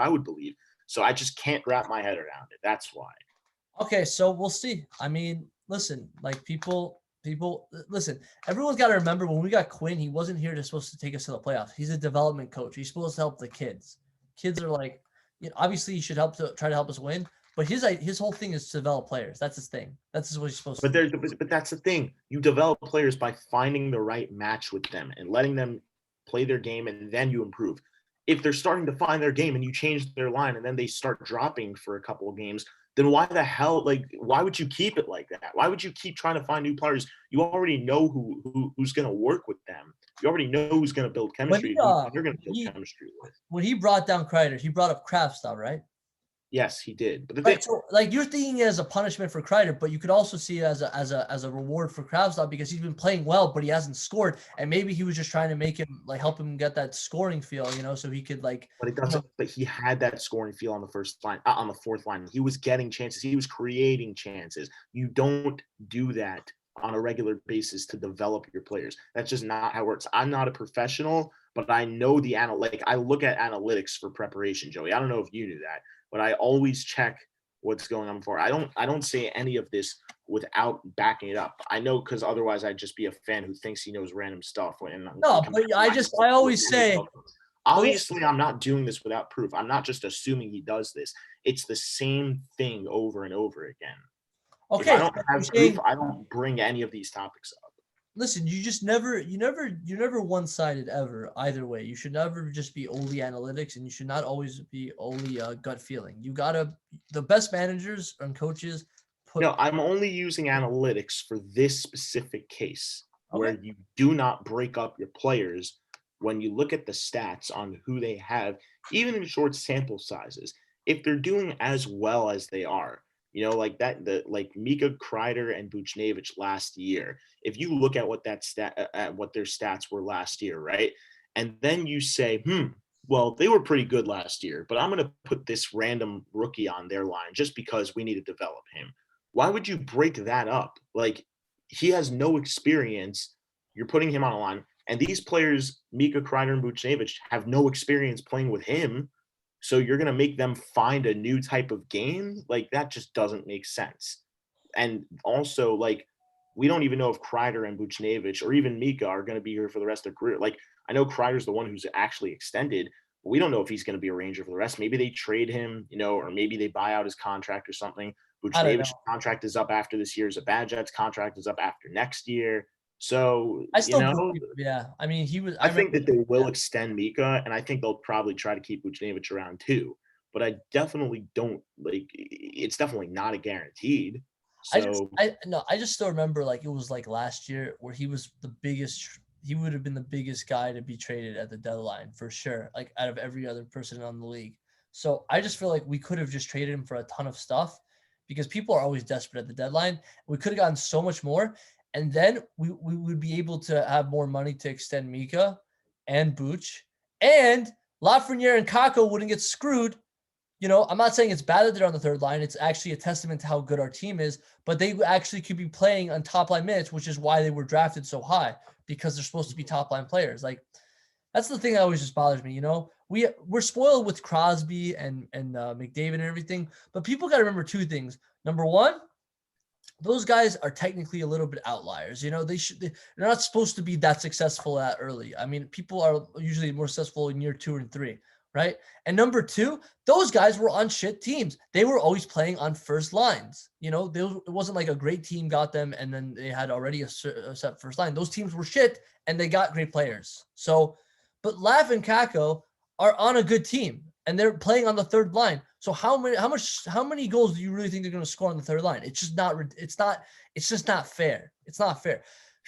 would believe. So I just can't wrap my head around it. That's why. Okay, so we'll see. I mean, listen, like people listen, everyone's got to remember when we got Quinn, he wasn't here to supposed to take us to the playoffs. He's a development coach. He's supposed to help the kids. Kids are like, obviously he should try to help us win, but his whole thing is to develop players. That's his thing. That's what he's supposed to do. But that's the thing. You develop players by finding the right match with them and letting them play their game, and then you improve. If they're starting to find their game and you change their line and then they start dropping for a couple of games, then why the hell, why would you keep it like that? Why would you keep trying to find new players? You already know who's going to work with them. You already know who's going to build chemistry. Who you're going to build chemistry with. When he brought down Kreider, he brought up Kravtsov, right? Yes, he did. But so you're thinking it as a punishment for Kreider, but you could also see it as a reward for Kravtsov because he's been playing well, but he hasn't scored, and maybe he was just trying to make him help him get that scoring feel, so he could But it doesn't. But he had that scoring feel on the first line, on the fourth line. He was getting chances. He was creating chances. You don't do that on a regular basis to develop your players. That's just not how it works. I'm not a professional, but I know the I look at analytics for preparation, Joey. I don't know if you knew that. But I always check what's going on before. I don't say any of this without backing it up. I know because otherwise I'd just be a fan who thinks he knows random stuff. No, but I always say. Obviously, I'm not doing this without proof. I'm not just assuming he does this. It's the same thing over and over again. Okay. If I don't have proof, I don't bring any of these topics up. Listen, you're never one-sided ever either way. You should never just be only analytics, and you should not always be only gut feeling. The best managers and coaches No, I'm only using analytics for this specific case where you do not break up your players when you look at the stats on who they have, even in short sample sizes. If they're doing as well as they are, like Mika, Kreider, and Buchnevich last year. If you look at what what their stats were last year, right, and then you say, well, they were pretty good last year, but I'm going to put this random rookie on their line just because we need to develop him. Why would you break that up? He has no experience. You're putting him on a line, and these players, Mika, Kreider, and Buchnevich, have no experience playing with him. So you're going to make them find a new type of game? That just doesn't make sense. And also, we don't even know if Kreider and Buchnevich or even Mika are going to be here for the rest of their career. I know Kreider's the one who's actually extended, but we don't know if he's going to be a Ranger for the rest. Maybe they trade him, or maybe they buy out his contract or something. Buchnevich's contract is up after this year. Zibanejad's contract is up after next year. So, I still yeah. I mean, I think that they will extend Mika, and I think they'll probably try to keep Buchnevich around too. But I definitely don't it's definitely not a guaranteed. So I just still remember it was last year where he was the biggest. He would have been the biggest guy to be traded at the deadline for sure, out of every other person on the league. So I just feel like we could have just traded him for a ton of stuff because people are always desperate at the deadline. We could have gotten so much more. And then we would be able to have more money to extend Mika and Booch. And Lafreniere and Kako wouldn't get screwed. I'm not saying it's bad that they're on the third line. It's actually a testament to how good our team is. But they actually could be playing on top line minutes, which is why they were drafted so high, because they're supposed to be top line players. That's the thing that always just bothers me. We're spoiled with Crosby and McDavid and everything. But people got to remember two things. Number one, those guys are technically a little bit outliers. They're not supposed to be that successful that early. I mean, people are usually more successful in year 2 and 3, right? And number two, those guys were on shit teams. They were always playing on first lines. It wasn't like a great team got them and then they had already a set first line. Those teams were shit and they got great players. So, but Lav and Kako are on a good team and they're playing on the third line. So how many goals do you really think they're going to score on the third line? It's just not fair. It's not fair.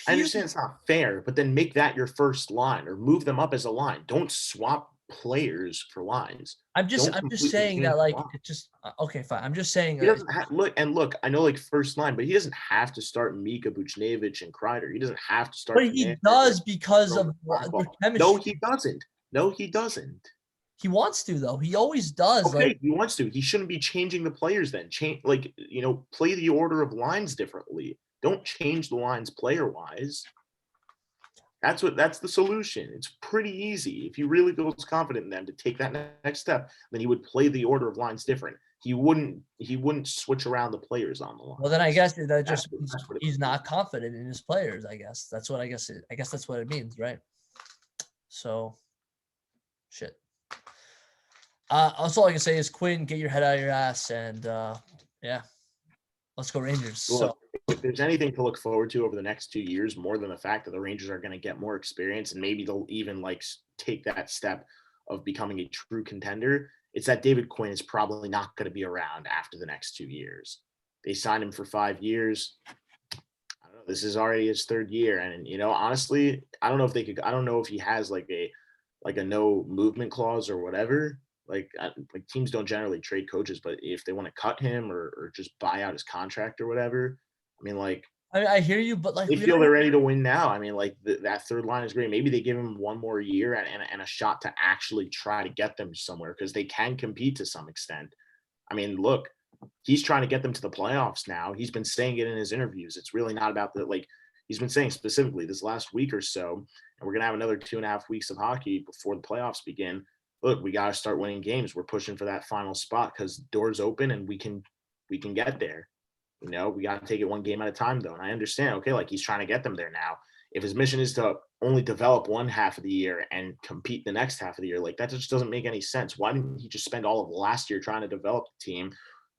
I understand it's not fair, but then make that your first line or move them up as a line. Don't swap players for lines. I'm just Don't completely saying that change the like line. it's just okay, fine. I'm just saying He doesn't look. I know like first line, but he doesn't have to start Mika Buchnevich and Kreider. He doesn't have to start but he does because of their No, chemistry. he doesn't. No, he doesn't. He wants to though. He always does. Like Okay, he wants to. He shouldn't be changing the players then. Change play the order of lines differently. Don't change the lines player wise. That's the solution. It's pretty easy. If he really feels confident in them to take that next step, then he would play the order of lines different. He wouldn't switch around the players on the line. well, then I guess that just That's what he's not confident in his players. I guess that's what I guess that's what it means, right? So, shit. That's all I can say is Quinn, get your head out of your ass, and yeah, let's go Rangers. Look, So if there's anything to look forward to over the next 2 years, more than the fact that the Rangers are going to get more experience and maybe they'll even like take that step of becoming a true contender, it's that David Quinn is probably not going to be around after the next 2 years. They signed him for 5 years. I don't know. This is already his third year, and honestly, I don't know if he has like a no movement clause or whatever. Like teams don't generally trade coaches, but if they want to cut him or just buy out his contract or whatever, I mean, like I hear you, but like they feel they're ready to win now. I mean, like that third line is great. Maybe they give him one more year and a shot to actually try to get them somewhere because they can compete to some extent. I mean, look, he's trying to get them to the playoffs now. He's been saying it in his interviews. It's really not about he's been saying specifically this last week or so, and we're gonna have another 2.5 weeks of hockey before the playoffs begin. Look, we got to start winning games. We're pushing for that final spot because doors open and we can get there. We got to take it one game at a time, though. And I understand, okay, like he's trying to get them there now. If his mission is to only develop one half of the year and compete the next half of the year, like that just doesn't make any sense. Why didn't he just spend all of last year trying to develop the team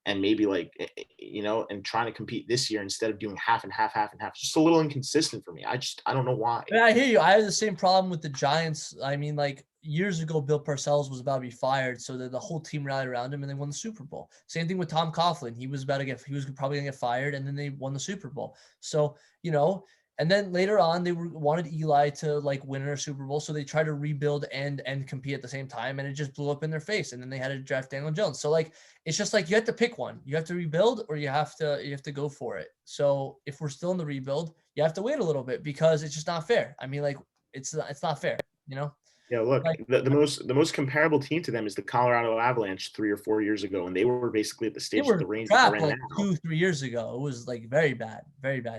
and maybe and trying to compete this year instead of doing half and half, half and half? It's just a little inconsistent for me. I don't know why. I hear you. I have the same problem with the Giants. I mean, like years ago, Bill Parcells was about to be fired, so that the whole team rallied around him and they won the Super Bowl. Same thing with Tom Coughlin. He was probably going to get fired, and then they won the Super Bowl. So, and then later on, they wanted Eli to like win a Super Bowl, so they tried to rebuild and compete at the same time, and it just blew up in their face. And then they had to draft Daniel Jones. So like, it's just like you have to pick one. You have to rebuild, or you have to go for it. So if we're still in the rebuild, you have to wait a little bit because it's just not fair. I mean, like it's not fair, Yeah, look, Like, the most comparable team to them is the Colorado Avalanche 3 or 4 years ago, and they were basically at the they stage were that the Rangers crap are in like now. 2-3 years ago. It was like very bad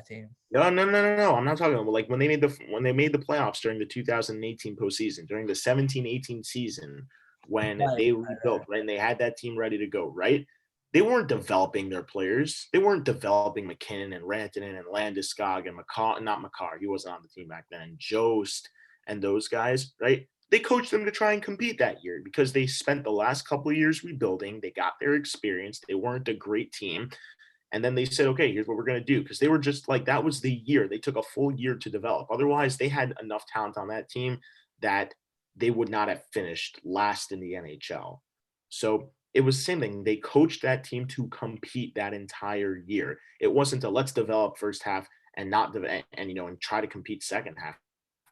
team. No. I'm not talking about like when they made the playoffs during the 2018 postseason, during the 17-18 season, when they rebuilt, right, and they had that team ready to go, right? They weren't developing their players. They weren't developing McKinnon and Rantanen and Landeskog and not Makar. He wasn't on the team back then. And Jost and those guys, right? They coached them to try and compete that year because they spent the last couple of years rebuilding. They got their experience. They weren't a great team. And then they said, okay, here's what we're going to do. Because they were just like, that was the year. They took a full year to develop. Otherwise, they had enough talent on that team that they would not have finished last in the NHL. So it was the same thing. They coached that team to compete that entire year. It wasn't a let's develop first half and not and try to compete second half.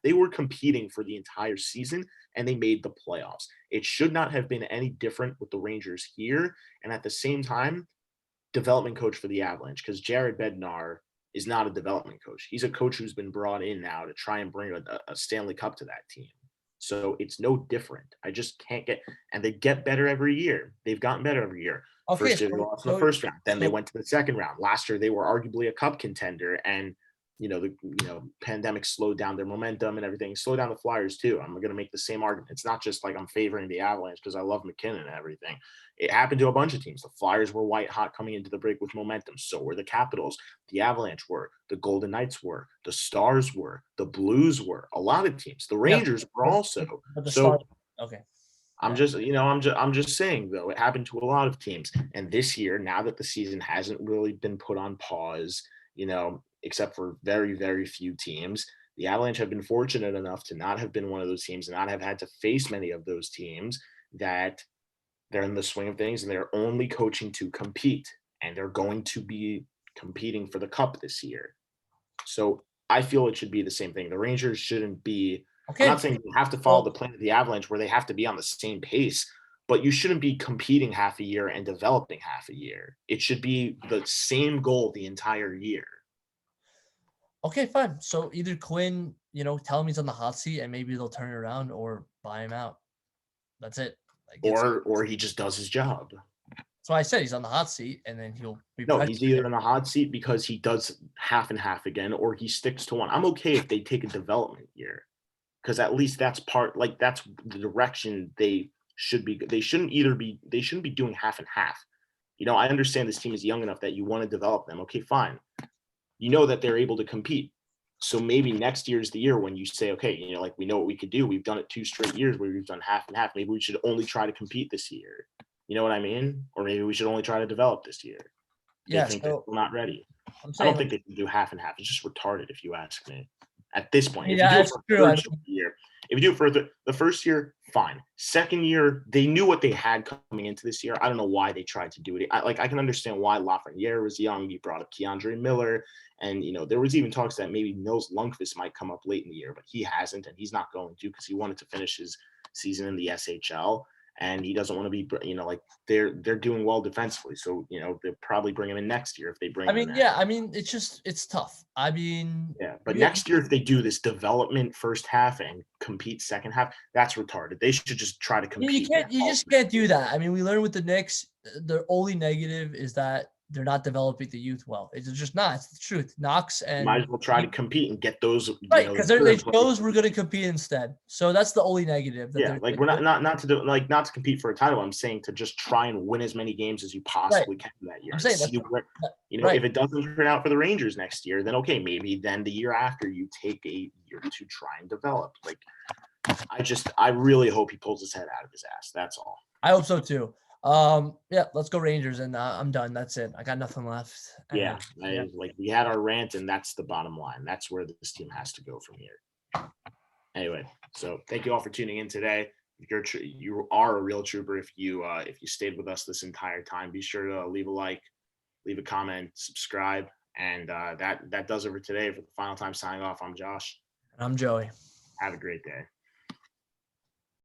They were competing for the entire season and they made the playoffs. It should not have been any different with the Rangers here. And at the same time, development coach for the Avalanche, because Jared Bednar is not a development coach. He's a coach who's been brought in now to try and bring a Stanley Cup to that team. So it's no different. I just can't and they get better every year. They've gotten better every year. Okay, First year they lost in the first round. Then they went to the second round. Last year they were arguably a cup contender, and the pandemic slowed down their momentum and everything. Slowed down the Flyers too. I'm going to make the same argument. It's not just like I'm favoring the Avalanche because I love McKinnon and everything. It happened to a bunch of teams. The Flyers were white hot coming into the break with momentum. So were the Capitals. The Avalanche were. The Golden Knights were. The Stars were. The Blues were. A lot of teams. The Rangers were also. But the so Stars, okay. I'm just saying though, it happened to a lot of teams. And this year, now that the season hasn't really been put on pause, except for very, very few teams, the Avalanche have been fortunate enough to not have been one of those teams and not have had to face many of those teams that They're in the swing of things, and they're only coaching to compete, and they're going to be competing for the cup this year. So I feel it should be the same thing. The Rangers shouldn't be. I'm Okay. not saying you have to follow Well, the plan of the Avalanche where they have to be on the same pace, but you shouldn't be competing half a year and developing half a year. It should be the same goal the entire year. okay, fine. So either Quinn, tell him he's on the hot seat and maybe they'll turn it around or buy him out. That's it. Like Or he just does his job. so I said he's on the hot seat and then he'll be No, pressured he's either there. in the hot seat because he does half and half again, or he sticks to one. I'm okay if they take a development year, because at least that's that's the direction they should be. They shouldn't be doing half and half. I understand this team is young enough that you want to develop them. Okay, fine. You know that they're able to compete. So maybe next year is the year when you say, okay, like we know what we could do. We've done it 2 straight years where we've done half and half. Maybe we should only try to compete this year. You know what I mean? Or maybe we should only try to develop this year. They Yeah, think that so we're not ready. I'm I don't saying think they can do half and half. It's just retarded if you ask me. At this point, if you yeah, do it that's for true. third year, if you do it for the first year, fine. Second year, they knew what they had coming into this year. I don't know why they tried to do it. I can understand why Lafreniere was young. You brought up Keandre Miller, and there was even talks that maybe Nils Lundqvist might come up late in the year, but he hasn't, and he's not going to because he wanted to finish his season in the SHL. And he doesn't want to be, they're doing well defensively. So, they'll probably bring him in next year if they bring him in. It's tough. Yeah, but next year if they do this development first half and compete second half, that's retarded. They should just try to compete. You just can't do that. I mean, we learned with the Knicks, the only negative is that they're not developing the youth well. It's just not. It's the truth. Knox and Might as well try to compete and get those, right, because they chose we're going to compete instead. So that's the only negative. Yeah, like we're not to do not to compete for a title. I'm saying to just try and win as many games as you possibly can that year. I'm saying see where, right. If it doesn't turn out for the Rangers next year, then okay, maybe then the year after you take a year to try and develop. Like I really hope he pulls his head out of his ass. That's all. I hope so too. Yeah, let's go Rangers, and I'm done. That's it. I got nothing left. And, like we had our rant, and that's the bottom line. That's where this team has to go from here. Anyway, so thank you all for tuning in today. You are a real trooper if you stayed with us this entire time. Be sure to leave a like, leave a comment, subscribe, and that does it for today. For the final time signing off, I'm Josh. I'm Joey. Have a great day.